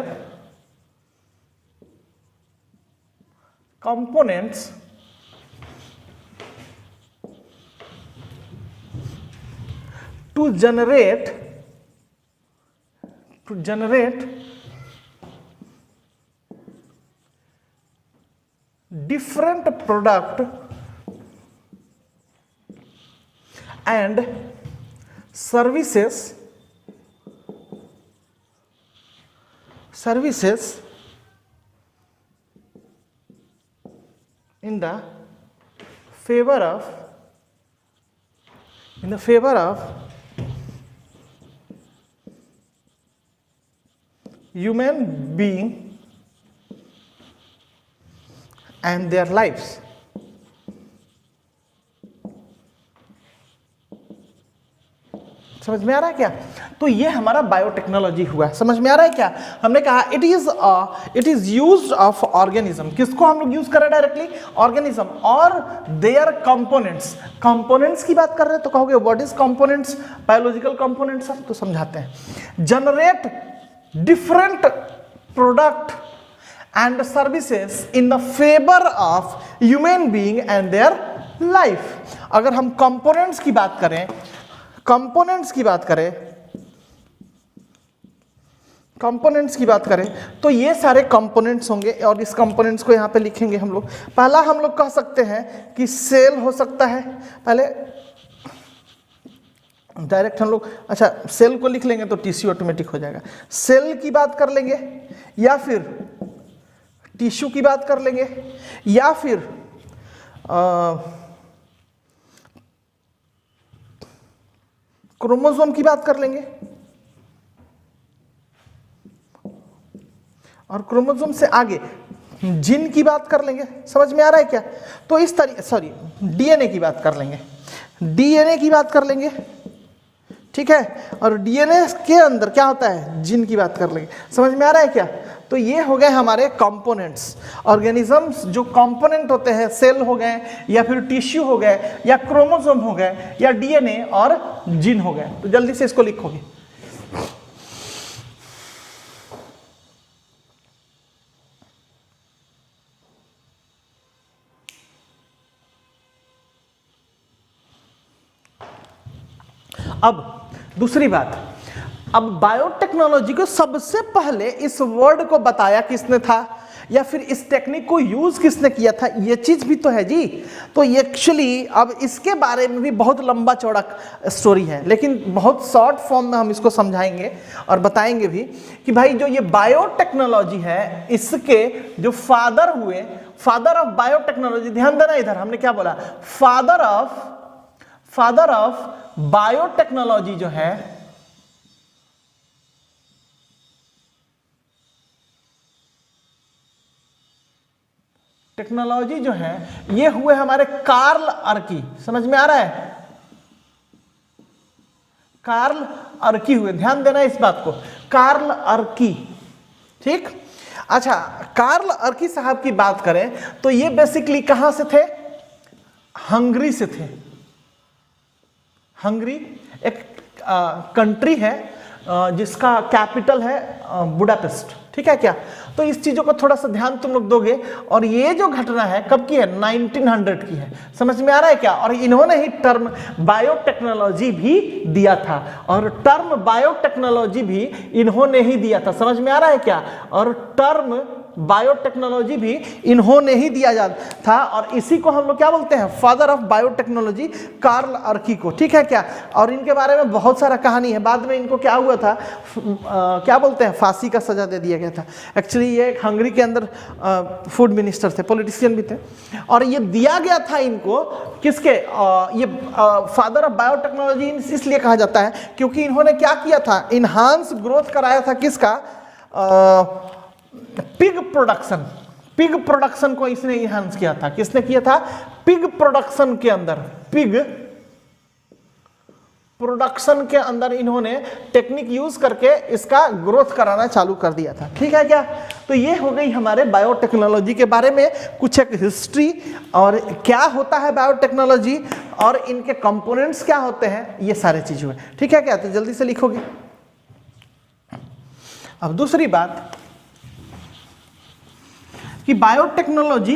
S1: components to generate different product and services in the favor of human being and their lives. समझ में आ रहा है क्या? तो ये हमारा बायोटेक्नोलॉजी हुआ। समझ में आ रहा है क्या? हमने कहा it is used of organism. किसको हम लोग यूज कर रहे हैं डायरेक्टली? ऑर्गेनिज्म और देयर कंपोनेंट्स। कंपोनेंट्स की बात कर रहे हैं तो कहोगे what is components? Biological components तो समझाते हैं। Generate different product and services in the favour of human being and their life. अगर हम कंपोनेंट्स की बात करें तो ये सारे कंपोनेंट्स होंगे और इस कंपोनेंट्स को यहां पे लिखेंगे हम लोग। पहला हम लोग कह सकते हैं कि सेल हो सकता है। पहले डायरेक्ट हम लोग अच्छा सेल को लिख लेंगे तो टिश्यू ऑटोमेटिक हो जाएगा। सेल की बात कर लेंगे या फिर टिश्यू की बात कर लेंगे या फिर क्रोमोसोम की बात कर लेंगे और क्रोमोसोम से आगे जीन की बात कर लेंगे। समझ में आ रहा है क्या? तो इस तरीके डीएनए की बात कर लेंगे। ठीक है, और डीएनए के अंदर क्या होता है? जीन की बात कर लेंगे। समझ में आ रहा है क्या? तो ये हो गए हमारे कंपोनेंट्स। ऑर्गेनिजम्स जो कंपोनेंट होते हैं, सेल हो गए या फिर टिश्यू हो गए या क्रोमोसोम हो गए या डीएनए और जीन हो गए। तो जल्दी से इसको लिखोगे। अब दूसरी बात, अब बायोटेक्नोलॉजी को सबसे पहले इस वर्ड को बताया किसने था या फिर इस टेक्निक को यूज किसने किया था? ये चीज भी तो है जी। तो एक्चुअली अब इसके बारे में भी बहुत लंबा चौड़ा स्टोरी है, लेकिन बहुत शॉर्ट फॉर्म में हम इसको समझाएंगे और बताएंगे भी कि भाई जो ये बायोटेक्नोलॉजी है, इसके जो फादर हुए, फादर ऑफ बायोटेक्नोलॉजी, ध्यान देना इधर हमने क्या बोला, फादर ऑफ बायोटेक्नोलॉजी जो है टेक्नोलॉजी जो है ये हुए हमारे कार्ल अर्की। समझ में आ रहा है? कार्ल अर्की हुए, ध्यान देना इस बात को, कार्ल अर्की। ठीक, अच्छा कार्ल अर्की साहब की बात करें तो ये बेसिकली कहां से थे? हंगरी से थे। हंगरी एक कंट्री है जिसका कैपिटल है बुडापेस्ट। ठीक है क्या? तो इस चीजों को थोड़ा सा ध्यान तुम लोग दोगे। और ये जो घटना है कब की है? 1900 की है। समझ में आ रहा है क्या? और इन्होंने ही टर्म बायोटेक्नोलॉजी भी दिया था, और टर्म बायोटेक्नोलॉजी भी इन्होंने ही दिया था। समझ में आ रहा है क्या? और टर्म बायोटेक्नोलॉजी भी इन्होंने ही दिया जाता था, और इसी को हम लोग क्या बोलते हैं? Father of biotechnology, Karl Ereky को। ठीक है क्या? और इनके बारे में बहुत सारा कहानी है। बाद में इनको क्या हुआ था, क्या बोलते हैं, फांसी का सजा दे दिया गया था। एक्चुअली ये हंगरी के अंदर फूड मिनिस्टर थे, पॉलिटिशियन भी थे, और ये दिया गया था इनको किसके? ये फादर ऑफ बायोटेक्नोलॉजी इसलिए कहा जाता है क्योंकि इन्होंने क्या किया था? इनहांस ग्रोथ कराया था किसका? पिग प्रोडक्शन को इसने इनहांस किया था। किसने किया था? पिग प्रोडक्शन के अंदर, पिग प्रोडक्शन के अंदर इन्होंने टेक्निक यूज करके इसका ग्रोथ कराना चालू कर दिया था। ठीक है क्या? तो ये हो गई हमारे बायोटेक्नोलॉजी के बारे में कुछ एक हिस्ट्री, और क्या होता है बायोटेक्नोलॉजी और इनके कंपोनेंट्स क्या होते हैं, ये सारे चीजें हुए। ठीक है क्या? तो जल्दी से लिखोगे। अब दूसरी बात कि बायोटेक्नोलॉजी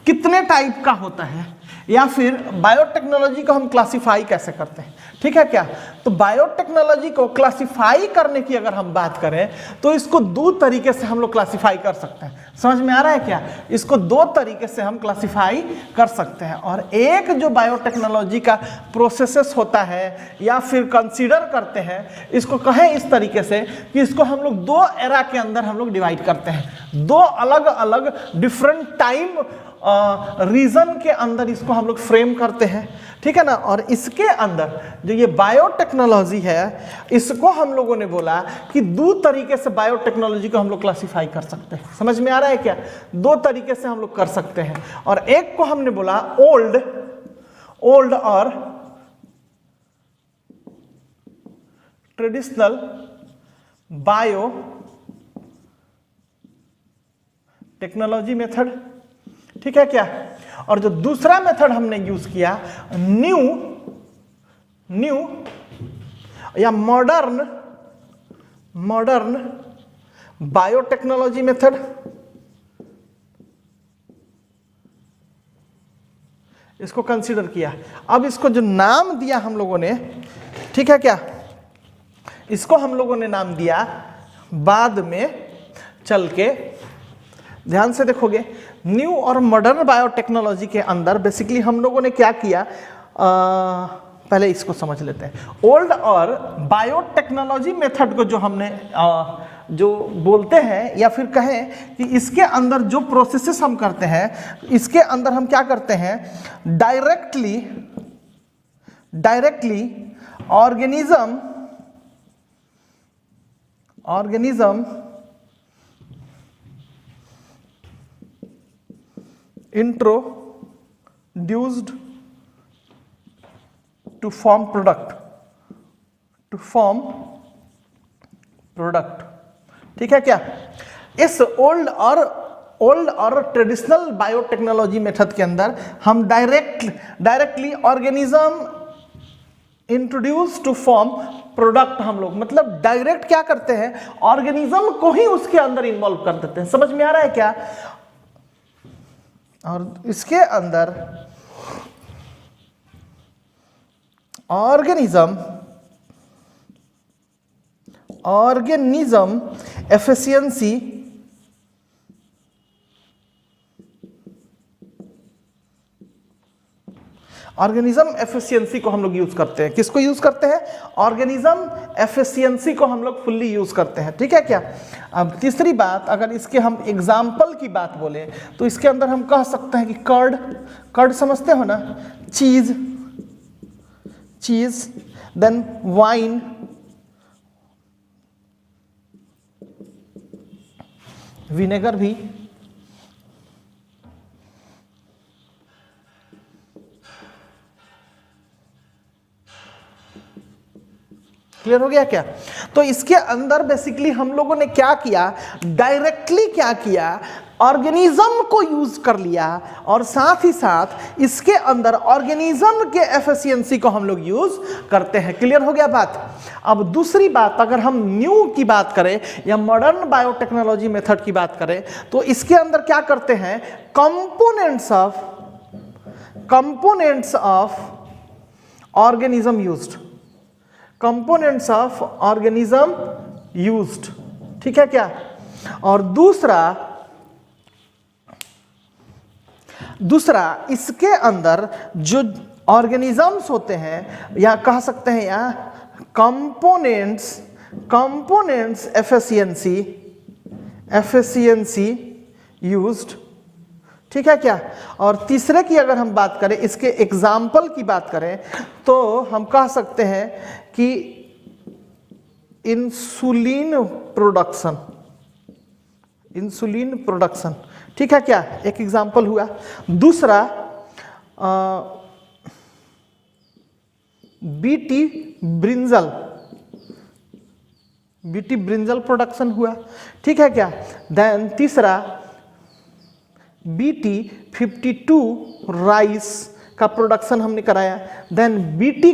S1: कितने टाइप का होता है, या फिर बायोटेक्नोलॉजी को हम क्लासिफाई कैसे करते हैं, ठीक है क्या। तो बायोटेक्नोलॉजी को क्लासिफाई करने की अगर हम बात करें तो इसको दो तरीके से हम लोग क्लासिफाई कर सकते हैं। समझ में आ रहा है क्या, इसको दो तरीके से हम क्लासिफाई कर सकते हैं। और एक जो बायोटेक्नोलॉजी का प्रोसेसेस होता है या फिर कंसीडर करते हैं, इसको कहें इस तरीके से कि इसको हम लोग दो एरा के अंदर हम लोग डिवाइड करते हैं, दो अलग अलग डिफरेंट टाइम रीजन के अंदर इसको हम लोग फ्रेम करते हैं, ठीक है ना। और इसके अंदर जो ये बायोटेक्नोलॉजी है, इसको हम लोगों ने बोला कि दो तरीके से बायोटेक्नोलॉजी को हम लोग क्लासिफाई कर सकते हैं। समझ में आ रहा है क्या, दो तरीके से हम लोग कर सकते हैं। और एक को हमने बोला ओल्ड और ट्रेडिशनल बायो टेक्नोलॉजी मेथड, ठीक है क्या। और जो दूसरा मेथड हमने यूज किया न्यू या मॉडर्न बायोटेक्नोलॉजी मेथड, इसको कंसीडर किया। अब इसको जो नाम दिया हम लोगों ने, ठीक है क्या, इसको हम लोगों ने नाम दिया बाद में चल के, ध्यान से देखोगे, न्यू और मॉडर्न बायोटेक्नोलॉजी के अंदर बेसिकली हम लोगों ने क्या किया, पहले इसको समझ लेते हैं। ओल्ड और बायोटेक्नोलॉजी मेथड को जो हमने जो बोलते हैं या फिर कहें कि इसके अंदर जो प्रोसेसेस हम करते हैं, इसके अंदर हम क्या करते हैं, directly organism introduced to form product, ठीक है क्या। इस ओल्ड और ट्रेडिशनल बायोटेक्नोलॉजी मेथड के अंदर हम directly organism introduce to form product, हम लोग मतलब डायरेक्ट क्या करते हैं, ऑर्गेनिज्म को ही उसके अंदर इन्वॉल्व कर देते हैं। समझ में आ रहा है क्या। और इसके अंदर ऑर्गेनिज्म एफिशिएंसी को हम लोग यूज करते हैं। किसको यूज करते हैं, ऑर्गेनिज्म एफिशिएंसी को हम लोग फुल्ली यूज करते हैं, ठीक है क्या। अब तीसरी बात, अगर इसके हम एग्जाम्पल की बात बोले तो इसके अंदर हम कह सकते हैं कि कर्ड समझते हो ना, चीज, देन वाइन, विनेगर भी, क्लियर हो गया क्या। तो इसके अंदर बेसिकली हम लोगों ने क्या किया, डायरेक्टली क्या किया, ऑर्गेनिज्म को यूज कर लिया और साथ ही साथ इसके अंदर ऑर्गेनिज्म के एफिशिएंसी को हम लोग यूज करते हैं। क्लियर हो गया बात। अब दूसरी बात, अगर हम न्यू की बात करें या मॉडर्न बायोटेक्नोलॉजी मेथड की बात करें तो इसके अंदर क्या करते हैं, कंपोनेंट्स ऑफ ऑर्गेनिज्म यूज्ड, ठीक है क्या। और दूसरा इसके अंदर जो ऑर्गेनिजम्स होते हैं या कह सकते हैं या कंपोनेंट्स एफिशिएंसी यूज्ड, ठीक है क्या। और तीसरे की अगर हम बात करें, इसके एग्जाम्पल की बात करें तो हम कह सकते हैं कि इंसुलिन प्रोडक्शन, ठीक है क्या, एक एग्जाम्पल हुआ। दूसरा बीटी ब्रिंजल प्रोडक्शन हुआ, ठीक है क्या। देन तीसरा BT52 राइस का प्रोडक्शन हमने कराया। देन BT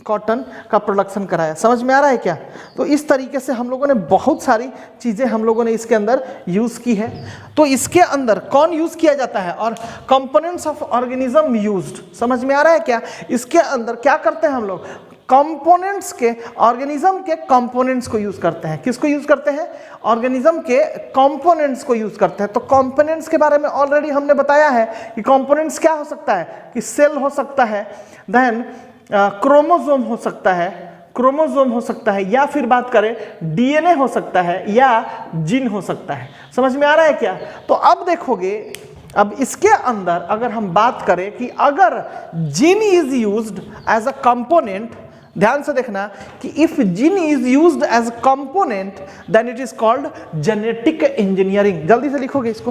S1: कॉटन का प्रोडक्शन कराया। समझ में आ रहा है क्या? तो इस तरीके से हम लोगों ने बहुत सारी चीज़ें हम लोगों ने इसके अंदर यूज़ की है। तो इसके अंदर कौन यूज़ किया जाता है और कंपोनेंट्स ऑफ ऑर्गेनिज्म यूज्ड, समझ में आ रहा है क्या? इसके अंदर क्या करते हैं हम लोग? कंपोनेंट्स के, ऑर्गेनिज्म के कंपोनेंट्स को यूज करते हैं। किसको यूज करते हैं? ऑर्गेनिज्म के कंपोनेंट्स को यूज करते हैं। तो कंपोनेंट्स के बारे में ऑलरेडी हमने बताया है कि कंपोनेंट्स क्या हो सकता है कि सेल हो सकता है, देन क्रोमोसोम हो सकता है, क्रोमोसोम हो सकता है, या फिर बात करें डीएनए हो सकता है, या जीन हो सकता है। समझ में आ रहा है क्या? तो अब देखोगे, अब इसके अंदर अगर हम बात करें कि अगर gene is used as a component, ध्यान से देखना कि if gene is used as component then it is called genetic engineering. जल्दी से लिखोगे इसको,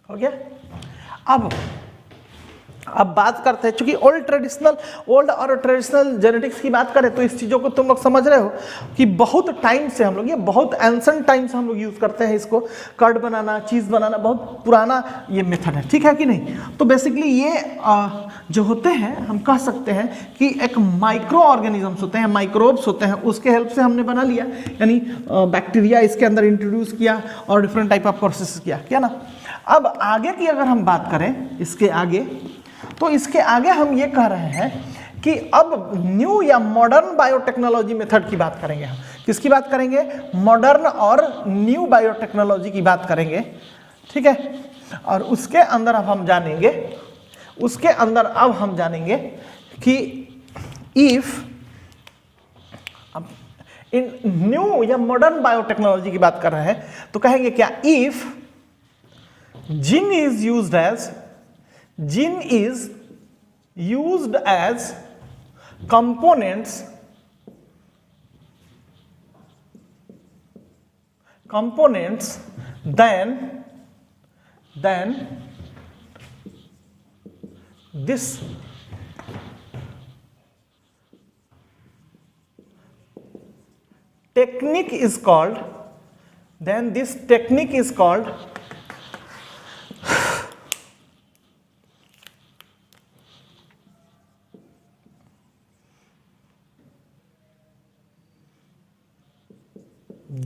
S1: हो गया? अब बात करते हैं, चूंकि ओल्ड और ट्रेडिशनल जेनेटिक्स की बात करें तो इस चीज़ों को तुम लोग समझ रहे हो कि बहुत टाइम से हम लोग, ये बहुत एंसेंट टाइम से हम लोग यूज़ करते हैं इसको। कर्ड बनाना, चीज़ बनाना बहुत पुराना ये मेथड है, ठीक है कि नहीं? तो बेसिकली ये जो होते हैं, हम कह सकते हैं कि एक माइक्रो ऑर्गेनिजम्स होते हैं, माइक्रोब्स होते हैं, उसके हेल्प से हमने बना लिया, यानी बैक्टीरिया इसके अंदर इंट्रोड्यूस किया और डिफरेंट टाइप ऑफ प्रोसेस किया ना। अब आगे की अगर हम बात करें, इसके आगे, तो इसके आगे हम ये कह रहे हैं कि अब न्यू या मॉडर्न बायोटेक्नोलॉजी मेथड की बात करेंगे। हम किसकी बात करेंगे? मॉडर्न और न्यू बायोटेक्नोलॉजी की बात करेंगे, ठीक है? और उसके अंदर अब हम जानेंगे कि इफ, अब इन न्यू या मॉडर्न बायोटेक्नोलॉजी की बात कर रहे हैं तो कहेंगे क्या? If gene is used as components then this technique is called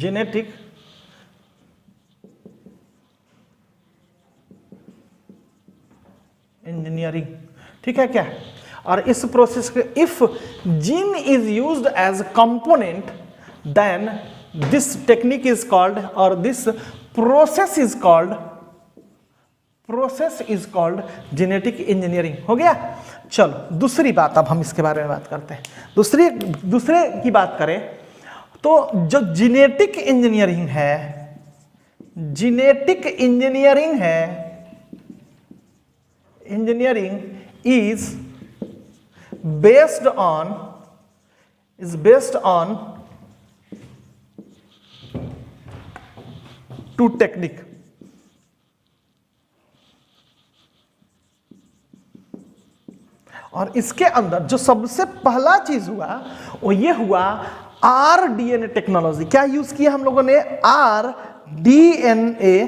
S1: genetic engineering, ठीक है क्या? और इस प्रोसेस के, if gene is used as component then this technique is called, और this process is called genetic engineering. हो गया? चलो दूसरी बात, अब हम इसके बारे में बात करते हैं। दूसरे की बात करें तो जो जेनेटिक इंजीनियरिंग है, engineering is based on two technique. और इसके अंदर जो सबसे पहला चीज हुआ वो ये हुआ RDNA टेक्नोलॉजी। क्या यूज किया हम लोगों ने? RDNA,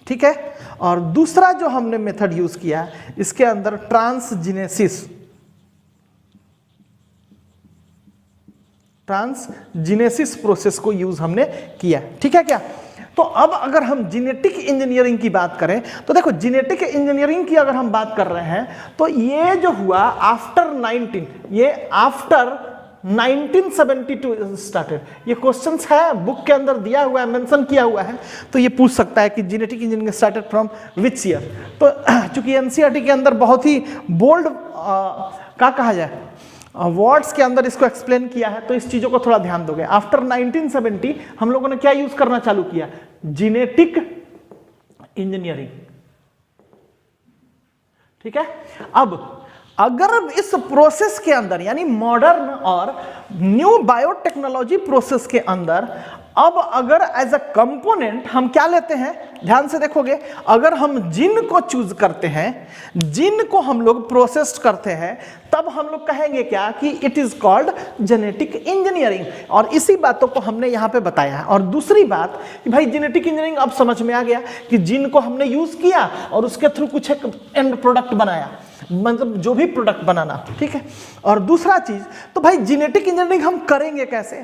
S1: ठीक है? और दूसरा जो हमने मेथड यूज किया इसके अंदर ट्रांसजीनेसिस प्रोसेस को यूज हमने किया, ठीक है क्या? तो अब अगर हम जेनेटिक इंजीनियरिंग की बात करें तो देखो, जेनेटिक इंजीनियरिंग की अगर हम बात कर रहे हैं तो ये जो हुआ आफ्टर 1972 स्टार्टेड। ये क्वेश्चंस है बुक के अंदर दिया हुआ है, मेंशन किया हुआ है, तो ये पूछ सकता है कि genetic engineering started from which year. तो चूंकि एनसीईआरटी के अंदर बहुत ही बोल्ड क्या कहा जाए, वर्ड्स के अंदर इसको एक्सप्लेन किया है, तो इस चीजों को थोड़ा ध्यान दोगे। आफ्टर 1970 हम लोगों ने क्या यूज करना चालू किया? जेनेटिक इंजीनियरिंग, ठीक है? अब अगर इस प्रोसेस के अंदर, यानी मॉडर्न और न्यू बायोटेक्नोलॉजी प्रोसेस के अंदर, अब अगर एज अ कंपोनेंट हम क्या लेते हैं, ध्यान से देखोगे, अगर हम जीन को चूज करते हैं, जीन को हम लोग प्रोसेस करते हैं, तब हम लोग कहेंगे क्या कि it is called genetic engineering. और इसी बातों को हमने यहां पे बताया है। और दूसरी बात कि भाई जेनेटिक इंजीनियरिंग अब समझ में आ गया कि जीन को हमने यूज किया और उसके थ्रू कुछ एक एंड प्रोडक्ट बनाया। मतलब जो भी प्रोडक्ट बनाना, ठीक है। और दूसरा चीज, तो भाई जेनेटिक इंजीनियरिंग हम करेंगे कैसे?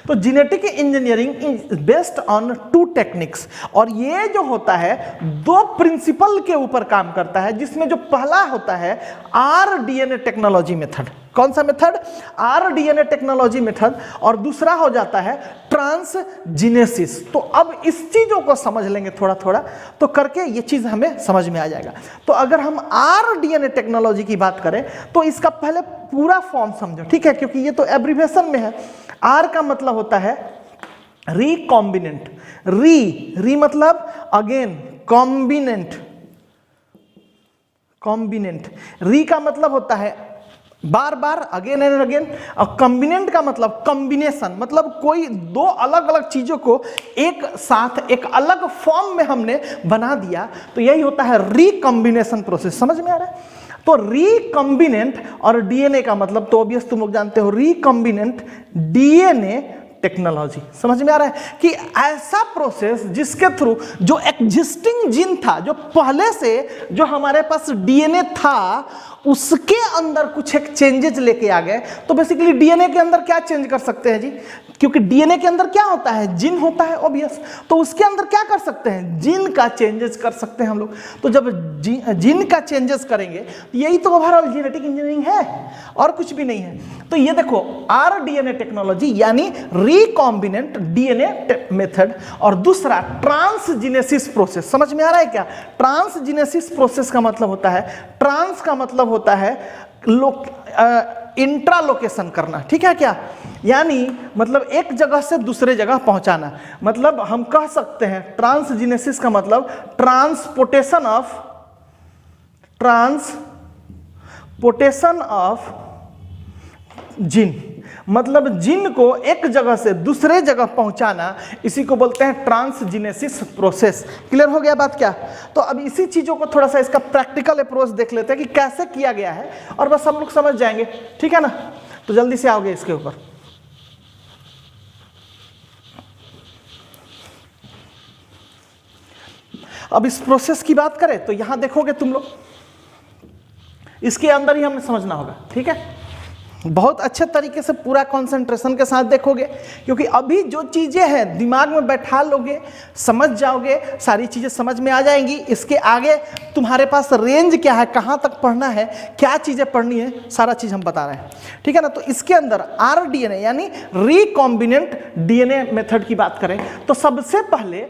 S1: तो genetic engineering is based on 2 techniques, और ये जो होता है 2 प्रिंसिपल के ऊपर काम करता है, जिसमें जो पहला होता है आरडीएनए टेक्नोलॉजी मेथड। कौन सा मेथड? RDNA technology method. और दूसरा हो जाता है ट्रांसजीनेसिस। तो अब इस चीजों को समझ लेंगे थोड़ा थोड़ा, तो करके ये चीज हमें समझ में आ जाएगा। तो अगर हम आरडीएनए टेक्नोलॉजी की बात करें तो इसका पहले पूरा फॉर्म समझो, ठीक है, क्योंकि ये तो एब्रिविएशन में है। आर का मतलब होता है रिकॉम्बिनेंट। री मतलब अगेन, कॉम्बिनेंट, कॉम्बिनेंट। री का मतलब होता है बार बार, अगेन एंड अगेन। और कॉम्बिनेंट का मतलब कॉम्बिनेशन, मतलब कोई 2 अलग अलग चीजों को एक साथ एक अलग फॉर्म में हमने बना दिया, तो यही होता है रिकॉम्बिनेशन प्रोसेस। समझ में आ रहा है? तो रिकॉम्बिनेंट और डीएनए का मतलब तो ऑब्वियस तुम लोग जानते हो, रिकॉम्बिनेंट डीएनए टेक्नोलॉजी। समझ में आ रहा है कि ऐसा प्रोसेस जिसके थ्रू जो एग्जिस्टिंग जीन था, जो पहले से जो हमारे पास डीएनए था, उसके अंदर कुछ एक चेंजेस लेके आ गए। तो बेसिकली डीएनए के अंदर क्या चेंज कर सकते हैं जी? क्योंकि डीएनए के अंदर क्या होता है? जीन होता है ऑब्वियस। तो उसके अंदर क्या कर सकते हैं? जीन का चेंजेस कर सकते हैं हम लोग। तो जब जीन का चेंजेस करेंगे, यही तो ओवरऑल जेनेटिक इंजीनियरिंग है, और कुछ भी नहीं है। तो ये देखो, आरडीएनए टेक्नोलॉजी यानी रिकॉम्बिनेंट डीएनए मेथड, और दूसरा ट्रांसजीनेसिस प्रोसेस। समझ में आ रहा है क्या? ट्रांसजीनेसिस प्रोसेस का मतलब होता है, ट्रांस का मतलब होता है इंट्रालोकेशन करना, ठीक है क्या? यानी मतलब एक जगह से दूसरे जगह पहुंचाना। मतलब हम कह सकते हैं ट्रांसजीनेसिस का मतलब ट्रांसपोर्टेशन ऑफ जीन, मतलब जीन को एक जगह से दूसरे जगह पहुंचाना, इसी को बोलते हैं ट्रांसजीनेसिस प्रोसेस। क्लियर हो गया बात क्या? तो अब इसी चीजों को थोड़ा सा इसका प्रैक्टिकल अप्रोच देख लेते हैं कि कैसे किया गया है, और बस हम लोग समझ जाएंगे, ठीक है ना? तो जल्दी से आओगे इसके ऊपर। अब इस प्रोसेस की बात करें तो यहां देखोगे तुम लोग, इसके अंदर ही हमें समझना होगा, ठीक है? बहुत अच्छे तरीके से पूरा कंसंट्रेशन के साथ देखोगे, क्योंकि अभी जो चीजें हैं दिमाग में बैठा लोगे, समझ जाओगे, सारी चीजें समझ में आ जाएंगी। इसके आगे तुम्हारे पास रेंज क्या है, कहां तक पढ़ना है, क्या चीजें पढ़नी है, सारा चीज हम बता रहे हैं, ठीक है ना? तो इसके अंदर आरडीएनए यानी रिकॉम्बिनेंट डीएनए मेथड की बात करें तो सबसे पहले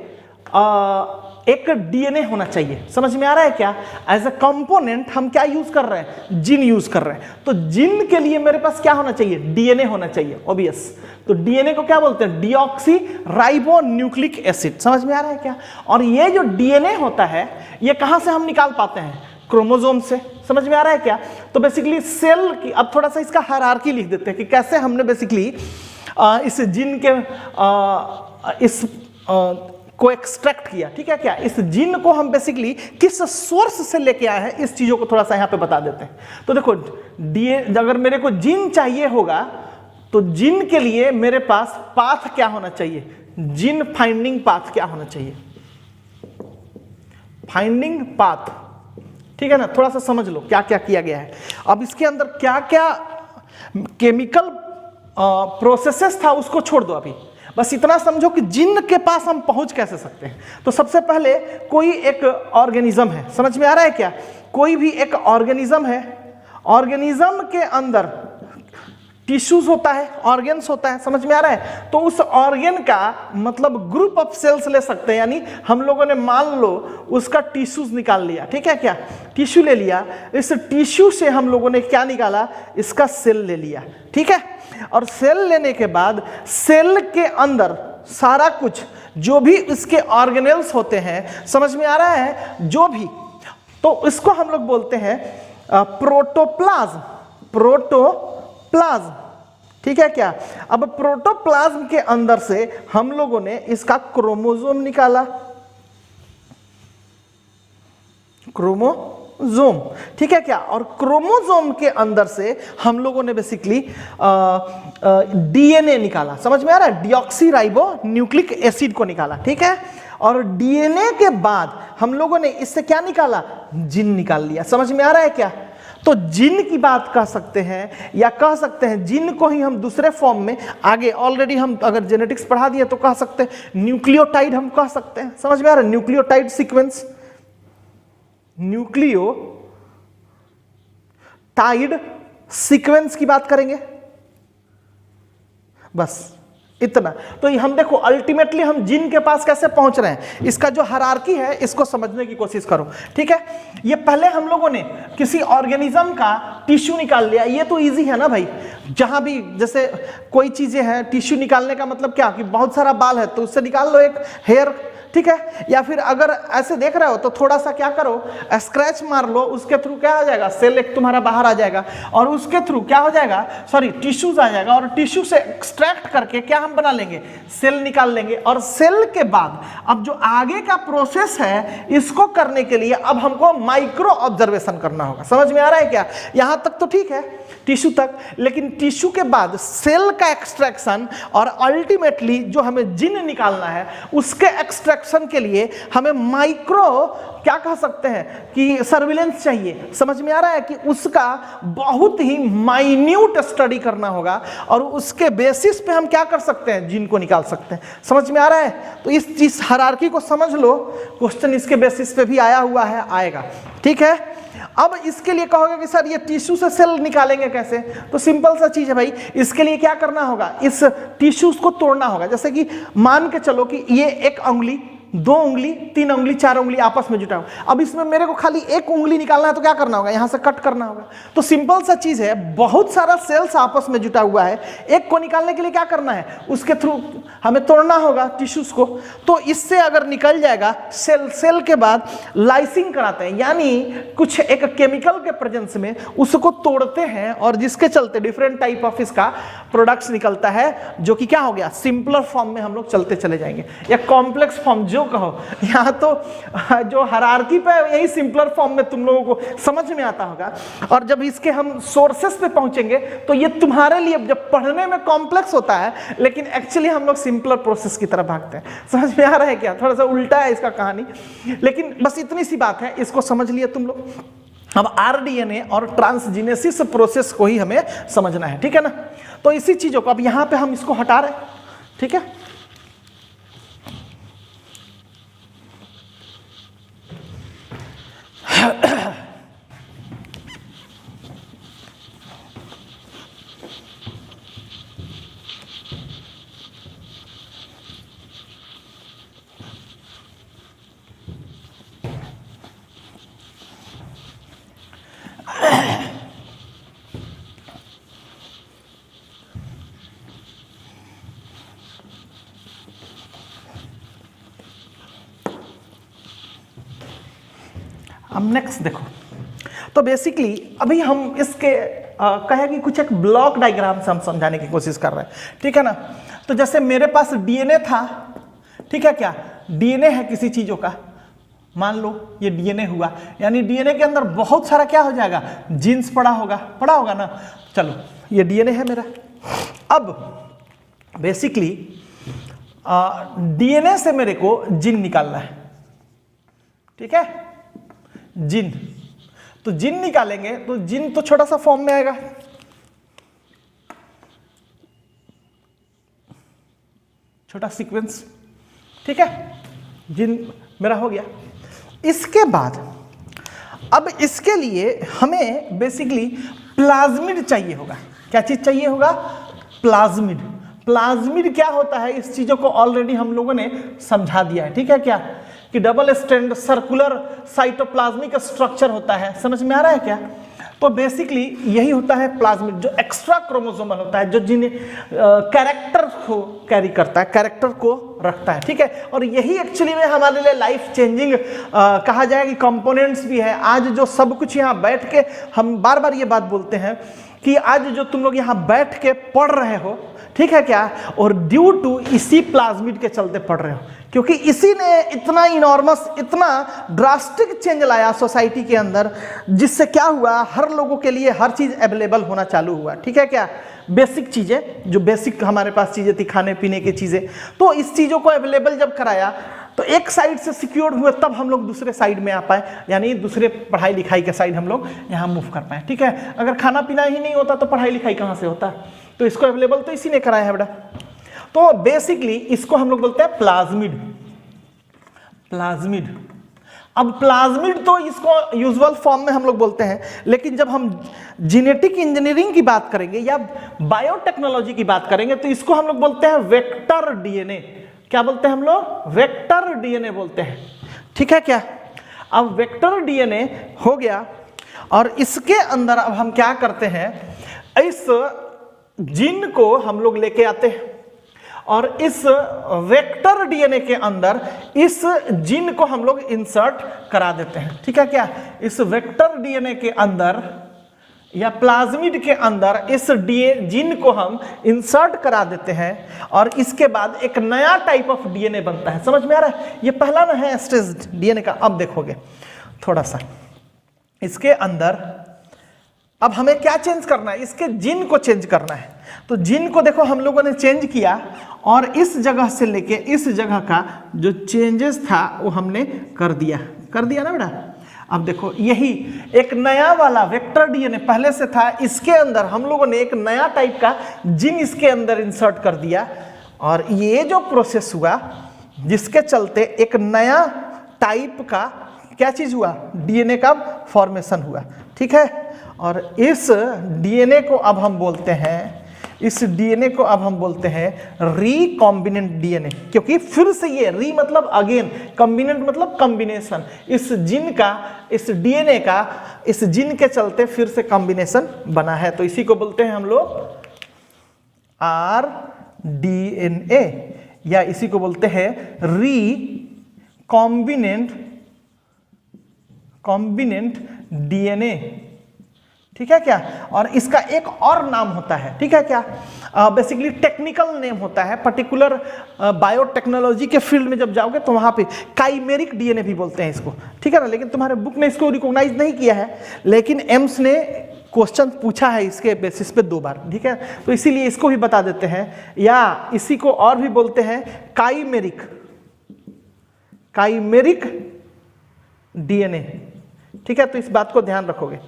S1: एक डीएनए होना चाहिए। समझ में आ रहा है क्या? एज ए कंपोनेंट हम क्या यूज कर रहे हैं? जीन यूज कर रहे हैं। तो जीन के लिए मेरे पास क्या होना चाहिए? डीएनए होना चाहिए ऑब्वियस। तो डीएनए को क्या बोलते हैं? Deoxy ribo nucleic acid. समझ में आ रहा है क्या? और ये जो डीएनए होता है, ये कहां से हम निकाल पाते हैं? क्रोमोसोम से। समझ में आ रहा है क्या? तो बेसिकली सेल की, अब थोड़ा सा इसका हायरार्की लिख देते हैं कि कैसे हमने बेसिकली इस जीन के को एक्सट्रैक्ट किया, ठीक है क्या? इस जीन को हम बेसिकली किस सोर्स से लेके आए हैं, इस चीजों को थोड़ा सा यहां पे बता देते हैं। तो देखो, अगर मेरे को जीन चाहिए होगा तो जीन के लिए मेरे पास पाथ क्या होना चाहिए? जीन फाइंडिंग पाथ क्या होना चाहिए? फाइंडिंग पाथ, ठीक है ना? थोड़ा सा समझ लो क्या क्या किया गया है। अब इसके अंदर क्या क्या केमिकल प्रोसेसेस था उसको छोड़ दो, अभी बस इतना समझो कि जीन के पास हम पहुंच कैसे सकते हैं। तो सबसे पहले कोई एक ऑर्गेनिज्म है, समझ में आ रहा है क्या? कोई भी एक ऑर्गेनिज्म है, ऑर्गेनिज्म के अंदर टिश्यूज होता है, ऑर्गेन्स होता है, समझ में आ रहा है? तो उस ऑर्गेन का मतलब ग्रुप ऑफ सेल्स ले सकते हैं, यानी हम लोगों ने मान लो उसका टिश्यूज निकाल लिया, ठीक है क्या? टिश्यू ले लिया, इस टिश्यू से हम लोगों ने क्या निकाला? इसका सेल ले लिया, ठीक है? और सेल लेने के बाद सेल के अंदर सारा कुछ जो भी इसके ऑर्गेनेल्स होते हैं, समझ में आ रहा है? जो भी, तो इसको हम लोग बोलते हैं प्रोटोप्लाज्म। प्रोटोप्लाज्म, ठीक है क्या? अब प्रोटोप्लाज्म के अंदर से हम लोगों ने इसका क्रोमोसोम निकाला, क्रोमोसोम, ठीक है क्या? और क्रोमोसोम के अंदर से हम लोगों ने बेसिकली डीएनए निकाला, समझ में आ रहा है? डीऑक्सी राइबो न्यूक्लिक एसिड को निकाला, ठीक है? और डीएनए के बाद हम लोगों ने इससे क्या निकाला? जीन निकाल लिया, समझ में आ रहा है क्या? तो जिन की बात कह सकते हैं, या कह सकते हैं जिन को ही हम दूसरे फॉर्म में आगे ऑलरेडी हम अगर जेनेटिक्स पढ़ा दिए तो कह सकते हैं न्यूक्लियोटाइड हम कह सकते हैं। समझ में आ रहा है? न्यूक्लियोटाइड सीक्वेंस, न्यूक्लियोटाइड सीक्वेंस की बात करेंगे, बस इतना। तो हम देखो अल्टीमेटली हम जिन के पास कैसे पहुंच रहे हैं, इसका जो हायरार्की है इसको समझने की कोशिश करो, ठीक है। ये पहले हम लोगों ने किसी ऑर्गेनिज्म का टिश्यू निकाल लिया, ये तो इजी है ना भाई। जहां भी जैसे कोई चीजें हैं, टिश्यू निकालने का मतलब क्या कि बहुत सारा बाल है तो उससे निकाल लो एक हेयर, ठीक है। या फिर अगर ऐसे देख रहे हो तो थोड़ा सा क्या करो, स्क्रैच मार लो, उसके थ्रू क्या हो जाएगा, सेल एक तुम्हारा बाहर आ जाएगा, और उसके थ्रू क्या हो जाएगा, सॉरी टिश्यूज आ जाएगा, और टिश्यू से एक्सट्रैक्ट करके क्या हम बना लेंगे, सेल निकाल लेंगे। और सेल के बाद अब जो आगे का प्रोसेस है इसको करने के लिए अब हमको माइक्रो ऑब्जर्वेशन करना होगा। समझ में आ रहा है क्या? यहां तक तो ठीक है टिश्यू तक, लेकिन टिश्यू के बाद सेल का एक्सट्रैक्शन और अल्टीमेटली जो हमें जिन निकालना है उसके एक्सट्रैक्शन के लिए हमें माइक्रो क्या कह सकते हैं कि सर्विलेंस चाहिए। समझ में आ रहा है कि उसका बहुत ही माइन्यूट स्टडी करना होगा और उसके बेसिस पे हम क्या कर सकते हैं, जिन को निकाल सकते हैं। समझ में आ रहा है? तो इस हायरार्की को समझ लो, क्वेश्चन इसके बेसिस पे भी आया हुआ है, आएगा, ठीक है। अब इसके लिए कहोगे कि सर ये टिश्यू से सेल निकालेंगे कैसे, तो सिंपल सा चीज है भाई। इसके लिए क्या करना होगा, इस टिश्यूज को तोड़ना होगा। जैसे कि मान के चलो कि ये एक उंगली, 2 उंगली, 3 उंगली, 4 उंगली आपस में जुटा हुआ, अब इसमें मेरे को खाली एक उंगली निकालना है तो क्या करना होगा, यहां से कट करना होगा। तो सिंपल सा चीज है, बहुत सारा सेल्स आपस में जुटा हुआ है, एक को निकालने के लिए क्या करना है, उसके थ्रू हमें तोड़ना होगा टिश्यूज को। तो इससे अगर निकल जाएगा सेल के बाद लाइसिंग कराते हैं, यानी कुछ एक केमिकल के प्रेजेंस में उसको तोड़ते हैं, और जिसके चलते डिफरेंट टाइप ऑफ इसका प्रोडक्ट्स निकलता है, जो कि क्या हो गया, सिंपलर फॉर्म में हम लोग चलते चले जाएंगे, या कॉम्प्लेक्स फॉर्म जो कहो। यहाँ तो जो हायरार्की पे यही सिंपलर फॉर्म में तुम लोगों को समझ में आता होगा, और जब इसके हम सोर्सेस पे पहुंचेंगे तो ये तुम्हारे लिए जब पढ़ने में कॉम्प्लेक्स होता है, लेकिन एक्चुअली हम लोग सिंपलर प्रोसेस की तरफ भागते हैं। समझ में आ रहा है क्या? थोड़ा सा उल्टा है इसका कहानी, लेकिन बस इतनी सी बात है, इसको समझ लिए तुम लोग। अब आरडीएनए और ट्रांसजीनेसिस प्रोसेस को ही हमें समझना है, ठीक है ना। तो इसी चीजों को अब यहां पे हम इसको हटा रहे हैं, ठीक है। अब नेक्स्ट देखो, तो बेसिकली अभी हम इसके कहे कि कुछ एक ब्लॉक डायग्राम से हम समझाने की कोशिश कर रहे हैं, ठीक है ना। तो जैसे मेरे पास डीएनए था, ठीक है, क्या डीएनए है किसी चीजों का, मान लो ये डीएनए हुआ, यानी डीएनए के अंदर बहुत सारा क्या हो जाएगा, जीन्स पड़ा होगा ना। चलो ये डीएनए है मेरा। अब बेसिकली डीएनए से मेरे को जीन निकालना है, ठीक है, जीन। तो जीन निकालेंगे तो जीन तो छोटा सा फॉर्म में आएगा, छोटा सीक्वेंस, ठीक है, जीन मेरा हो गया। इसके बाद अब इसके लिए हमें बेसिकली प्लाज्मिड चाहिए होगा। क्या चीज चाहिए होगा, प्लाज्मिड। प्लाज्मिड क्या होता है, इस चीजों को ऑलरेडी हम लोगों ने समझा दिया है, ठीक है, क्या कि double strand circular cytoplasmic structure होता है। समझ में आ रहा है क्या? तो बेसिकली यही होता है प्लाज्मिड, जो एक्स्ट्रा क्रोमोसोमल होता है, जो जिन्हें कैरेक्टर को कैरी करता है, कैरेक्टर को रखता है, ठीक है। और यही एक्चुअली में हमारे लिए लाइफ चेंजिंग कहा जाए कि कंपोनेंट्स भी है। आज जो सब कुछ यहाँ बैठ के हम बार बार ये बात बोलते हैं कि आज जो तुम लोग यहाँ बैठ के पढ़ रहे हो, ठीक है क्या, और ड्यू टू इसी प्लाज्मिड के चलते पढ़ रहे हो, क्योंकि इसी ने इतना इनॉर्मस, इतना ड्रास्टिक चेंज लाया सोसाइटी के अंदर, जिससे क्या हुआ, हर लोगों के लिए हर चीज अवेलेबल होना चालू हुआ, ठीक है क्या, बेसिक चीजें, जो बेसिक हमारे पास चीजें थी, खाने पीने की चीजें, तो इस चीजों को अवेलेबल जब कराया तो एक साइड से सिक्योर हुए तब हम लोग दूसरे साइड में आ पाए, यानी दूसरे पढ़ाई लिखाई के साइड हम लोग यहाँ मूव कर पाए। ठीक है, अगर खाना पीना ही नहीं होता तो पढ़ाई लिखाई कहाँ से होता? तो इसको अवेलेबल तो इसी ने कराया है बेटा। तो बेसिकली इसको हम लोग बोलते हैं प्लाज्मिड। प्लाज्मिड, अब प्लाज्मिड तो इसको यूजुअल फॉर्म में हम लोग बोलते हैं, लेकिन जब हम जेनेटिक इंजीनियरिंग की बात करेंगे या बायोटेक्नोलॉजी की बात करेंगे तो इसको हम लोग बोलते हैं वेक्टर डीएनए। क्या बोलते हैं हम लोग? वेक्टर डीएनए बोलते हैं। ठीक है क्या? अब वेक्टर डीएनए हो गया और इसके अंदर अब हम क्या करते हैं, इस जीन को हम लोग लेके आते हैं और इस वेक्टर डीएनए के अंदर इस जीन को हम लोग इंसर्ट करा देते हैं। ठीक है क्या? इस वेक्टर डीएनए के अंदर या प्लाज्मिड के अंदर इस जीन को हम इंसर्ट करा देते हैं और इसके बाद एक नया टाइप ऑफ डीएनए बनता है। समझ में आ रहा है? ये पहला ना है स्टेज डीएनए का। अब देखोगे थोड़ा सा इसके अंदर अब हमें क्या चेंज करना है, इसके जीन को चेंज करना है। तो जीन को देखो हम लोगों ने चेंज किया और इस जगह से लेके इस जगह का जो चेंजेस था वो हमने कर दिया ना बेटा। अब देखो यही एक नया वाला वेक्टर डीएनए पहले से था, इसके अंदर हम लोगों ने एक नया टाइप का जीन इसके अंदर इंसर्ट कर दिया और ये जो प्रोसेस हुआ जिसके चलते एक नया टाइप का क्या चीज हुआ, डीएनए का फॉर्मेशन हुआ। ठीक है, और इस डीएनए को अब हम बोलते हैं, इस डीएनए को अब हम बोलते हैं रिकॉम्बिनेंट डीएनए, क्योंकि फिर से ये री मतलब अगेन, कॉम्बिनेंट मतलब कॉम्बिनेशन, इस जीन का, इस डीएनए का इस जीन के चलते फिर से कॉम्बिनेशन बना है। तो इसी को बोलते हैं हम लोग आर डीएनए या इसी को बोलते हैं कॉम्बिनेंट डीएनए। ठीक है क्या? और इसका एक और नाम होता है, ठीक है क्या, बेसिकली टेक्निकल नेम होता है, पर्टिकुलर बायोटेक्नोलॉजी के फील्ड में जब जाओगे तो वहां पे काइमेरिक डीएनए भी बोलते हैं इसको। ठीक है ना, लेकिन तुम्हारे बुक ने इसको रिकॉग्नाइज नहीं किया है, लेकिन एम्स ने क्वेश्चन पूछा है इसके बेसिस पे 2 बार। ठीक है, तो इसीलिए इसको भी बता देते हैं, या इसी को और भी बोलते हैं काइमेरिक डीएनए। ठीक है, तो इस बात को ध्यान रखोगे।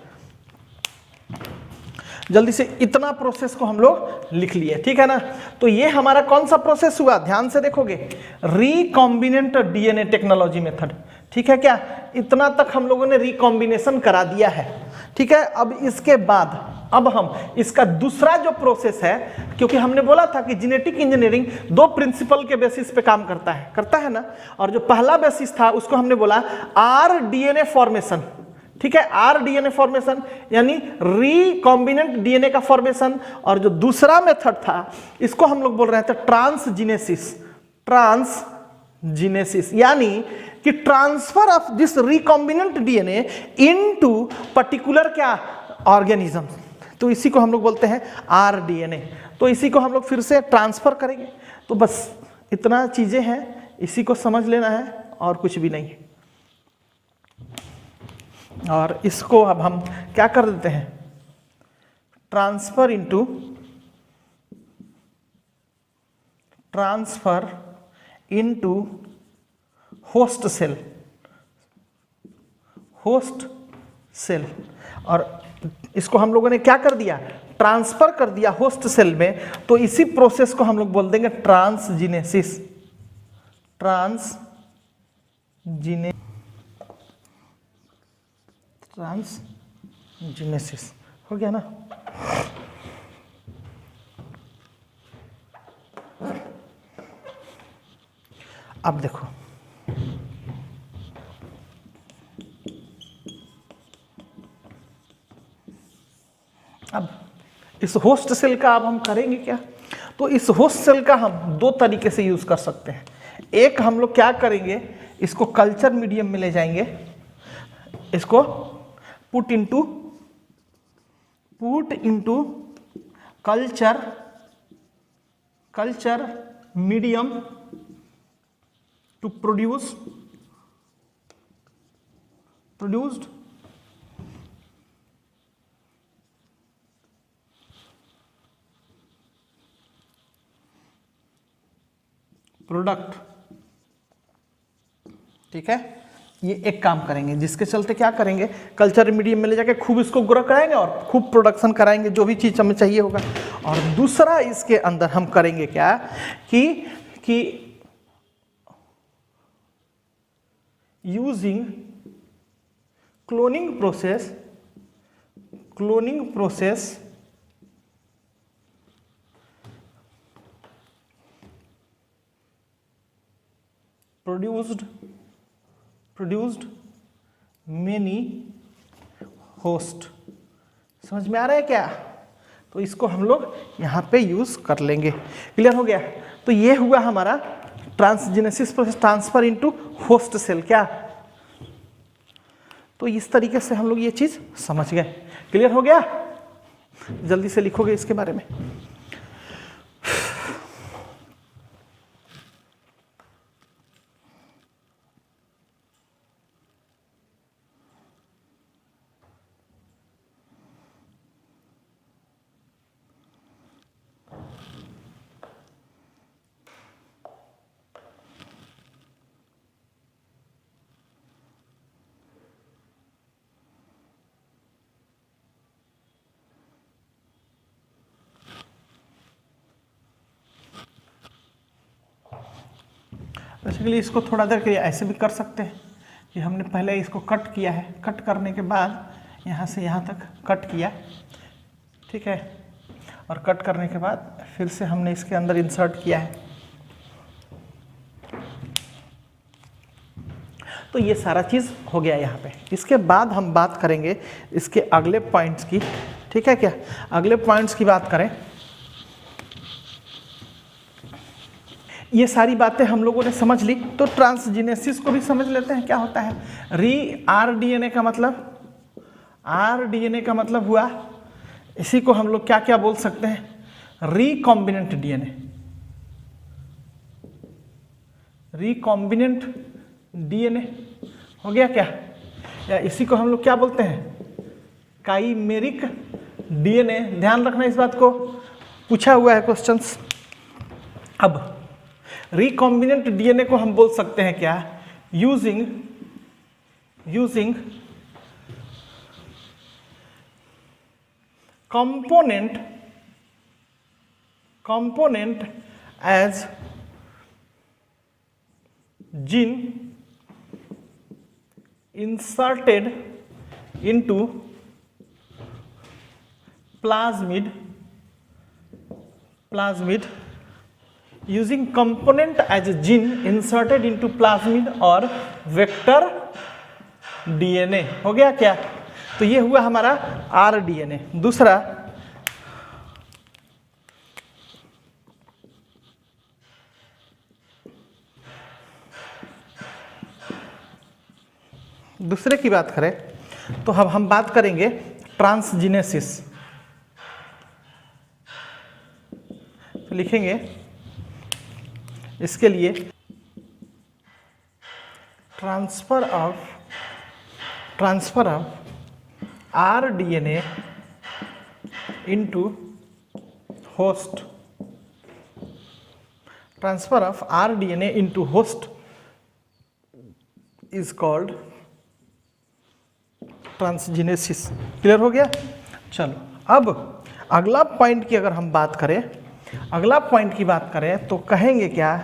S1: जल्दी से इतना प्रोसेस को हम लोग लिख लिए। ठीक है ना, तो ये हमारा कौन सा प्रोसेस हुआ, ध्यान से देखोगे, रिकॉम्बिनेंट डीएनए टेक्नोलॉजी मेथड। ठीक है क्या? इतना तक हम लोगों ने रिकॉम्बिनेशन करा दिया है। ठीक है, अब इसके बाद अब हम इसका दूसरा जो प्रोसेस है, क्योंकि हमने बोला था कि जेनेटिक इंजीनियरिंग 2 प्रिंसिपल के बेसिस पे काम करता है ना, और जो पहला बेसिस था उसको हमने बोला आरडीएनए फॉर्मेशन। ठीक है, आरडीएनए फॉर्मेशन यानी रिकॉम्बिनेंट डीएनए का फॉर्मेशन, और जो दूसरा मेथड था इसको हम लोग बोल रहे थे ट्रांसजीनेसिस, यानी कि transfer of this recombinant DNA into particular क्या ऑर्गेनिज्म। तो इसी को हम लोग बोलते हैं आरडीएनए। तो इसी को हम लोग फिर से ट्रांसफर करेंगे। तो बस इतना चीजें हैं, इसी को समझ लेना है और कुछ भी नहीं है। और इसको अब हम क्या कर देते हैं, ट्रांसफर इनटू होस्ट सेल, और इसको हम लोगों ने क्या कर दिया, ट्रांसफर कर दिया होस्ट सेल में। तो इसी प्रोसेस को हम लोग बोल देंगे ट्रांसजीनेसिस। हो गया ना। अब देखो, अब इस होस्ट सेल का अब हम करेंगे क्या। तो इस होस्ट सेल का हम 2 तरीके से यूज कर सकते हैं। एक हम लोग क्या करेंगे, इसको कल्चर मीडियम में ले जाएंगे, इसको put into culture medium to produced product ठीक है, ये एक काम करेंगे जिसके चलते क्या करेंगे, कल्चर मीडियम में ले जाके खूब इसको ग्रो कराएंगे और खूब प्रोडक्शन कराएंगे जो भी चीज़ हमें चाहिए होगा। और दूसरा इसके अंदर हम करेंगे क्या कि using cloning process produced many host। समझ में आ रहा है क्या? तो इसको हम लोग यहाँ पे यूज कर लेंगे। क्लियर हो गया? तो ये हुआ हमारा transgenesis process, transfer into host cell. क्या? तो इस तरीके से हम लोग ये चीज समझ गए। क्लियर हो गया? जल्दी से लिखोगे इसके बारे में। बेसिकली इसको थोड़ा देर के लिए ऐसे भी कर सकते हैं कि हमने पहले इसको कट किया है, कट करने के बाद यहाँ से यहाँ तक कट किया, ठीक है, और कट करने के बाद फिर से हमने इसके अंदर इंसर्ट किया है। तो ये सारा चीज़ हो गया यहाँ पे। इसके बाद हम बात करेंगे इसके अगले पॉइंट्स की, ठीक है क्या? अगले पॉइंट्स की बात करें, ये सारी बातें हम लोगों ने समझ ली, तो ट्रांसजेनेसिस को भी समझ लेते हैं क्या होता है। आरडीएनए का मतलब, आरडीएनए का मतलब हुआ, इसी को हम लोग क्या क्या बोल सकते हैं, रिकॉम्बिनेंट डीएनए। रिकॉम्बिनेंट डीएनए हो गया क्या? या इसी को हम लोग क्या बोलते हैं, काइमेरिक डीएनए। ध्यान रखना इस बात को, पूछा हुआ है क्वेश्चंस। अब रिकॉम्बिनेंट डीएनए को हम बोल सकते हैं क्या, using component as gene inserted into plasmid using component as a gene inserted into plasmid और वेक्टर डीएनए। हो गया क्या? तो ये हुआ हमारा आरडीएनए। दूसरा दूसरे की बात करें तो अब हम बात करेंगे ट्रांसजेनेसिस। तो लिखेंगे इसके लिए transfer of rDNA into host. Transfer of rDNA into host is called transgenesis. Clear हो गया? चलो अब अगला पॉइंट की अगर हम बात करें, अगला पॉइंट की बात करें तो कहेंगे क्या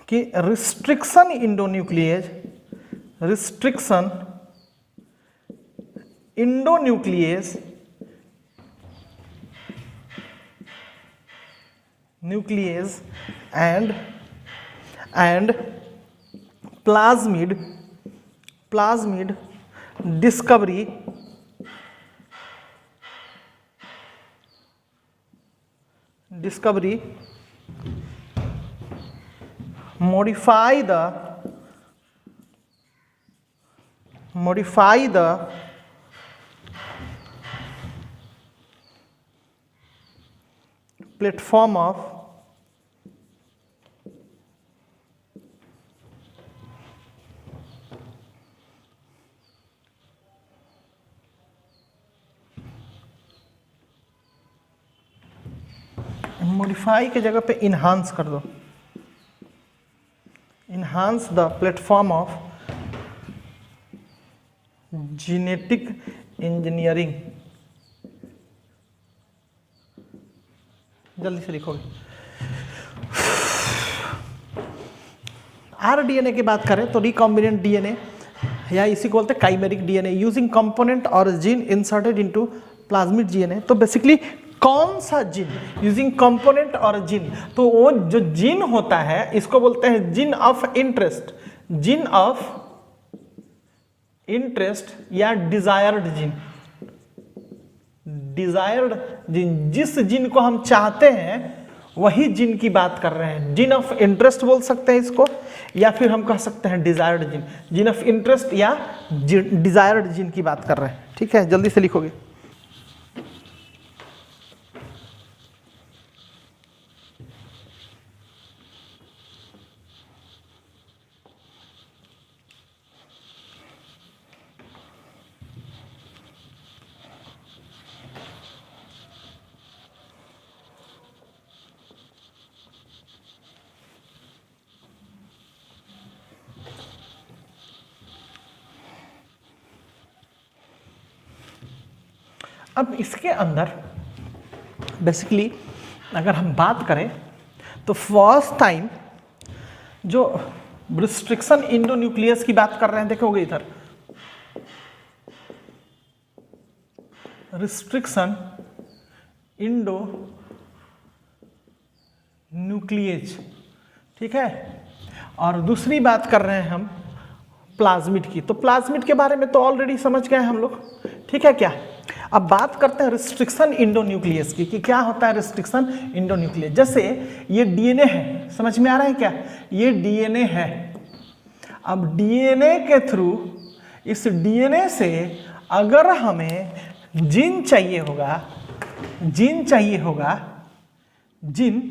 S1: कि restriction endonuclease, restriction endonuclease and plasmid discovery modify the platform of modify के जगह पे इन्हांस कर दो, enhance the platform of genetic engineering। जल्दी से लिखोगे। आरडीएनए की बात करें तो रिकॉम्बिनेंट डीएनए या इसी को बोलते हैं काइमेरिक डीएनए यूजिंग कंपोनेंट और gene inserted into plasmid DNA. तो बेसिकली कौन सा जीन यूजिंग कंपोनेंट और जीन, तो वो जो जीन होता है इसको बोलते हैं gene of interest, gene of interest या डिजायर्ड जीन। डिजायर्ड जीन, जिस जीन को हम चाहते हैं वही जीन की बात कर रहे हैं। जीन ऑफ इंटरेस्ट बोल सकते हैं इसको, या फिर हम कह सकते हैं desired gene. Gene of interest या डिजायर्ड जीन की बात कर रहे हैं। ठीक है, जल्दी से लिखोगे। अब इसके अंदर बेसिकली अगर हम बात करें तो फर्स्ट टाइम जो रिस्ट्रिक्शन इंडोन्यूक्लियस की बात कर रहे हैं, देखोगे इधर रिस्ट्रिक्शन इंडो न्यूक्लियस, ठीक है। और दूसरी बात कर रहे हैं हम प्लाज्मिड की। तो प्लाज्मिड के बारे में तो ऑलरेडी समझ गए हम लोग, ठीक है क्या। अब बात करते हैं रिस्ट्रिक्शन इंडोन्यूक्लियस की कि क्या होता है रिस्ट्रिक्शन इंडोन्यूक्लियस। जैसे ये डीएनए है, समझ में आ रहा है क्या, ये डीएनए है। अब डीएनए के थ्रू, इस डीएनए से अगर हमें जीन चाहिए होगा, जीन चाहिए होगा, जीन,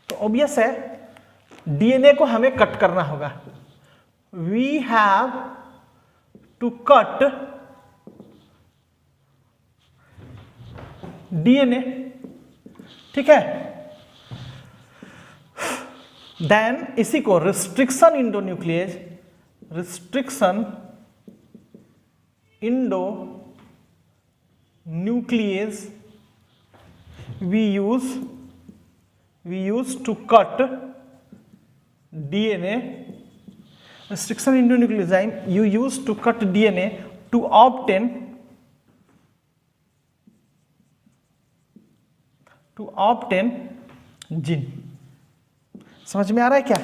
S1: तो ऑब्वियस है डीएनए को हमें कट करना होगा। We have to cut DNA, ठीक है। देन इसी को restriction endonuclease, restriction endonuclease we use to cut DNA. Restriction endonucleozyme you use to cut DNA to obtain gene। समझ में आ रहा है क्या।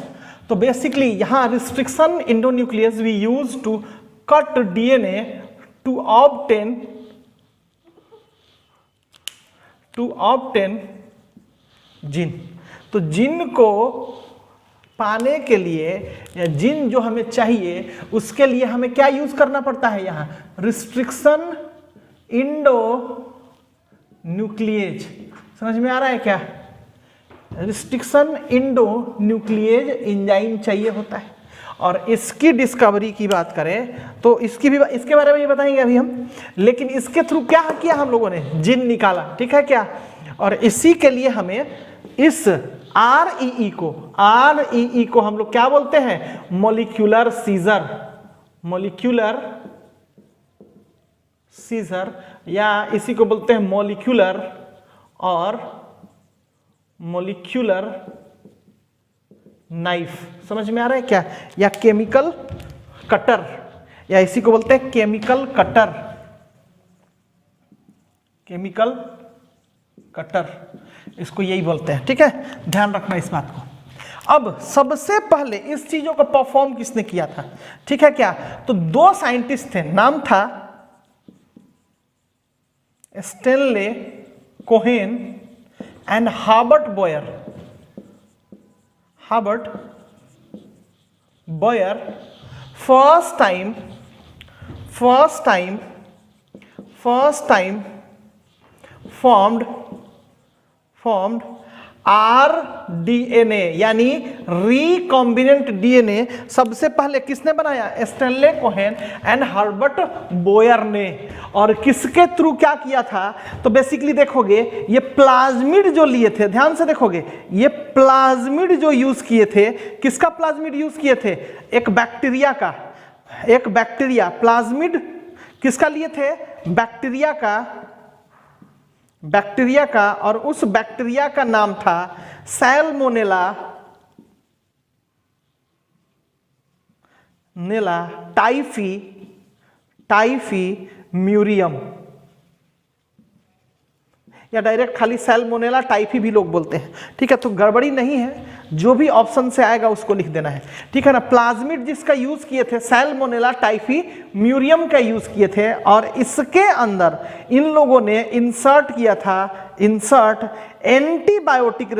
S1: तो बेसिकली यहां restriction endonuclease we use to cut DNA to obtain gene. तो जीन को पाने के लिए या जीन जो हमें चाहिए उसके लिए हमें क्या यूज करना पड़ता है, यहां रिस्ट्रिक्शन इंडो न्यूक्लियेज। समझ में आ रहा है क्या, रिस्ट्रिक्शन इंडो न्यूक्लियेज एंजाइम चाहिए होता है। और इसकी डिस्कवरी की बात करें तो इसके बारे में ये बताएंगे अभी हम। लेकिन इसके थ्रू क्या किया हम लोगों ने, जीन निकाला, ठीक है क्या। और इसी के लिए हमें इस आरईई को हम लोग क्या बोलते हैं, मॉलिक्यूलर सीजर, मॉलिक्यूलर सीजर, या इसी को बोलते हैं मॉलिक्यूलर और मॉलिक्यूलर नाइफ। समझ में आ रहा है क्या, या केमिकल कटर, या इसी को बोलते हैं केमिकल कटर, केमिकल कटर, इसको यही बोलते हैं, ठीक है। ध्यान रखना इस बात को। अब सबसे पहले इस चीजों को परफॉर्म किसने किया था, ठीक है क्या। तो दो साइंटिस्ट थे, नाम था Stanley Cohen and Herbert Boyer. Herbert Boyer first time formed RDNA यानी रिकॉम्बिनेंट डीएनए सबसे पहले किसने बनाया? Stanley Cohen and Herbert Boyer ने। और किसके थ्रू क्या किया था? तो बेसिकली देखोगे ये प्लाज्मिड जो लिए थे, ध्यान से देखोगे, ये प्लाज्मिड जो यूज किए थे, किसका प्लाज्मिड यूज किए थे? एक बैक्टीरिया का, एक बैक्टीरिया प्लाज्मिड किसका लिए थे? बैक्टीरिया का, बैक्टीरिया का, और उस बैक्टीरिया का नाम था सैल्मोनेला टाइफीम्यूरियम, या डायरेक्ट खाली सैल्मोनेला टाइफी भी लोग बोलते हैं, ठीक है। तो गड़बड़ी नहीं है, जो भी ऑप्शन से आएगा उसको लिख देना है, ठीक है ना। प्लाज्मिड जिसका यूज किए थे सैल्मोनेला टाइफीम्यूरियम का यूज किए थे, और इसके अंदर इन लोगों ने इंसर्ट किया था, इंसर्ट एंटीबायोटिक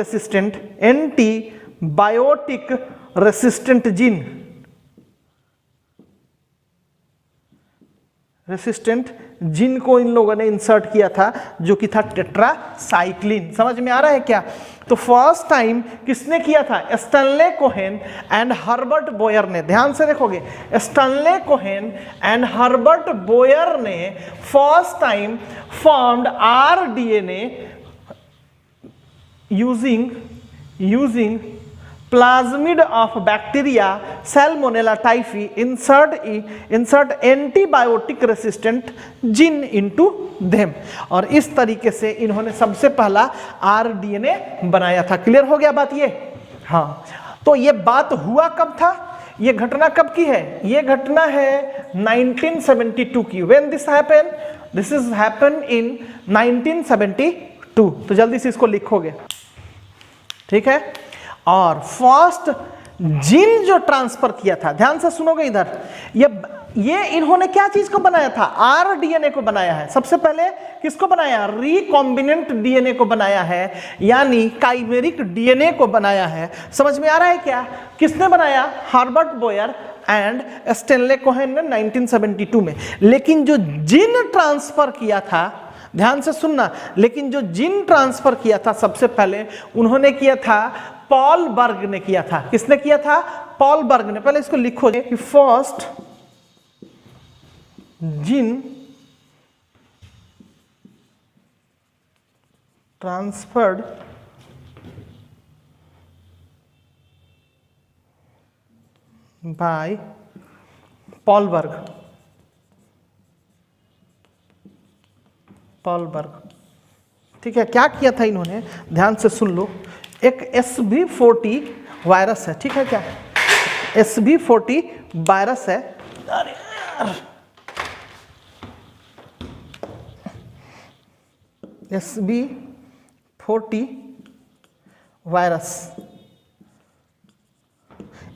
S1: रेसिस्टेंट जीन को इन लोगों ने इंसर्ट किया था, जो कि था टेट्रासाइक्लिन। समझ में आ रहा है क्या? तो फर्स्ट टाइम किसने किया था? Stanley Cohen and Herbert Boyer ने। ध्यान से देखोगे, Stanley Cohen and Herbert Boyer ने first time formed RDNA using plasmid of bacteria Salmonella typhi, insert antibiotic resistant gene into them। और इस तरीके से इन्होंने सबसे पहला RDNA बनाया था। क्लियर हो गया बात ये? हाँ, तो ये बात हुआ कब था? ये घटना कब की है? ये घटना है 1972 की। When this happened? This is happened in 1972। तो जल्दी से इसको लिखोगे, ठीक है। और फर्स्ट जीन जो ट्रांसफर किया था, ध्यान से सुनोगे इधर, ये इन्होंने क्या चीज को बनाया था? RDNA को बनाया है। सबसे पहले किसको बनाया? रिकॉम्बिनेंट डीएनए को बनाया है, यानी काइमेरिक डीएनए को बनाया है। समझ में आ रहा है क्या? किसने बनाया? Herbert Boyer and Stanley Cohen ने 1972 में। लेकिन जो जीन ट्रांसफर किया था, ध्यान से सुनना, लेकिन जो जीन ट्रांसफर किया था सबसे पहले उन्होंने किया था पॉल बर्ग ने किया था। किसने किया था? पॉल बर्ग ने। पहले इसको लिखो कि first gene transferred by Paul Berg, ठीक है। क्या किया था इन्होंने? ध्यान से सुन लो। एक SV40 वायरस है, ठीक है क्या? SV40 वायरस है। SV40 वायरस,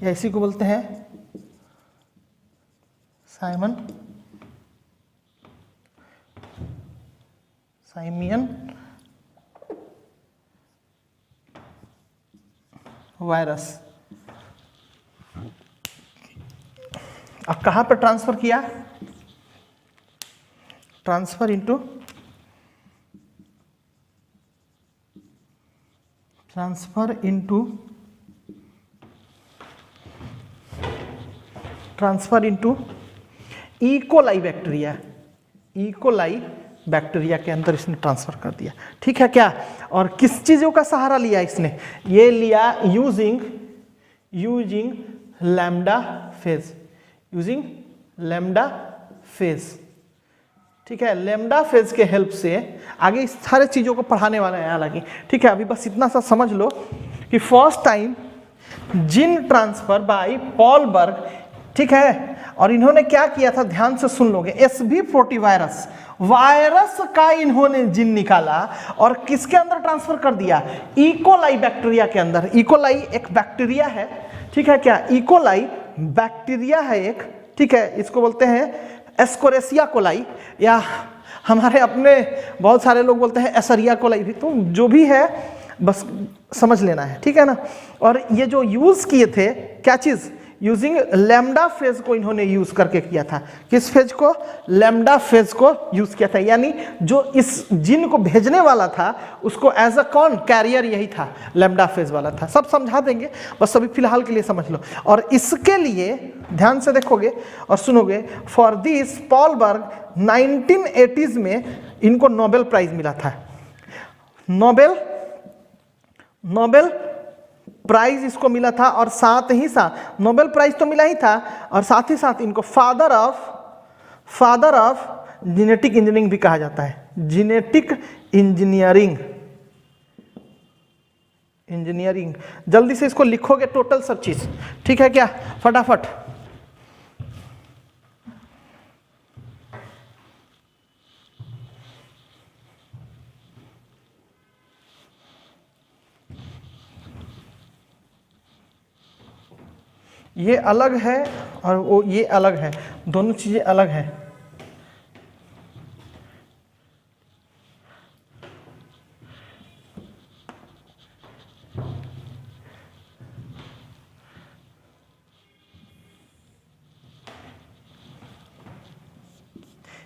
S1: या इसी को बोलते हैं साइमियन वायरस। अब कहां पर ट्रांसफर किया? ट्रांसफर इनटू इकोलाई बैक्टीरिया के अंदर इसने ट्रांसफर कर दिया, ठीक है क्या? और किस चीजों का सहारा लिया इसने? ये लिया यूजिंग लैम्डा फेज, ठीक है। लैम्डा फेज के हेल्प से आगे इस सारे चीजों को पढ़ाने वाला है हालांकि, ठीक है। अभी बस इतना सा समझ लो कि first time gene transfer by Paul Berg, ठीक है। और इन्होंने क्या किया था? ध्यान से सुन लोगे। SV40 वायरस का इन्होंने जीन निकाला और किसके अंदर ट्रांसफर कर दिया? इकोलाई बैक्टीरिया के अंदर। इकोलाई एक बैक्टीरिया है, ठीक है क्या? इकोलाई बैक्टीरिया है एक, ठीक है। इसको बोलते हैं एस्कोरेसिया कोलाई, या हमारे अपने बहुत सारे लोग बोलते हैं एसरिया कोलाई भी, तो जो भी है बस समझ लेना है, ठीक है ना। और ये जो यूज किए थे, क्या चीज यूजिंग लैम्डा फेज को इन्होंने यूज करके किया था। किस फेज को? लैम्डा फेज को यूज किया था, यानी जो इस जीन को भेजने वाला था उसको एज अ कौन कैरियर यही था, लैम्डा फेज वाला था। सब समझा देंगे, बस अभी फिलहाल के लिए समझ लो। और इसके लिए ध्यान से देखोगे और सुनोगे, for this Paul Berg 1980s में इनको नोबेल प्राइज मिला था। नोबेल प्राइज इसको मिला था, और साथ ही साथ नोबेल प्राइज तो मिला ही था, और साथ ही साथ इनको फादर ऑफ जेनेटिक इंजीनियरिंग भी कहा जाता है। जेनेटिक इंजीनियरिंग जल्दी से इसको लिखोगे टोटल सब चीज, ठीक है क्या? फटाफट। ये अलग है और वो ये अलग है, दोनों चीजें अलग हैं।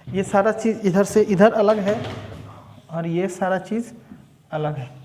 S1: ये सारा चीज इधर से इधर अलग है और ये सारा चीज अलग है।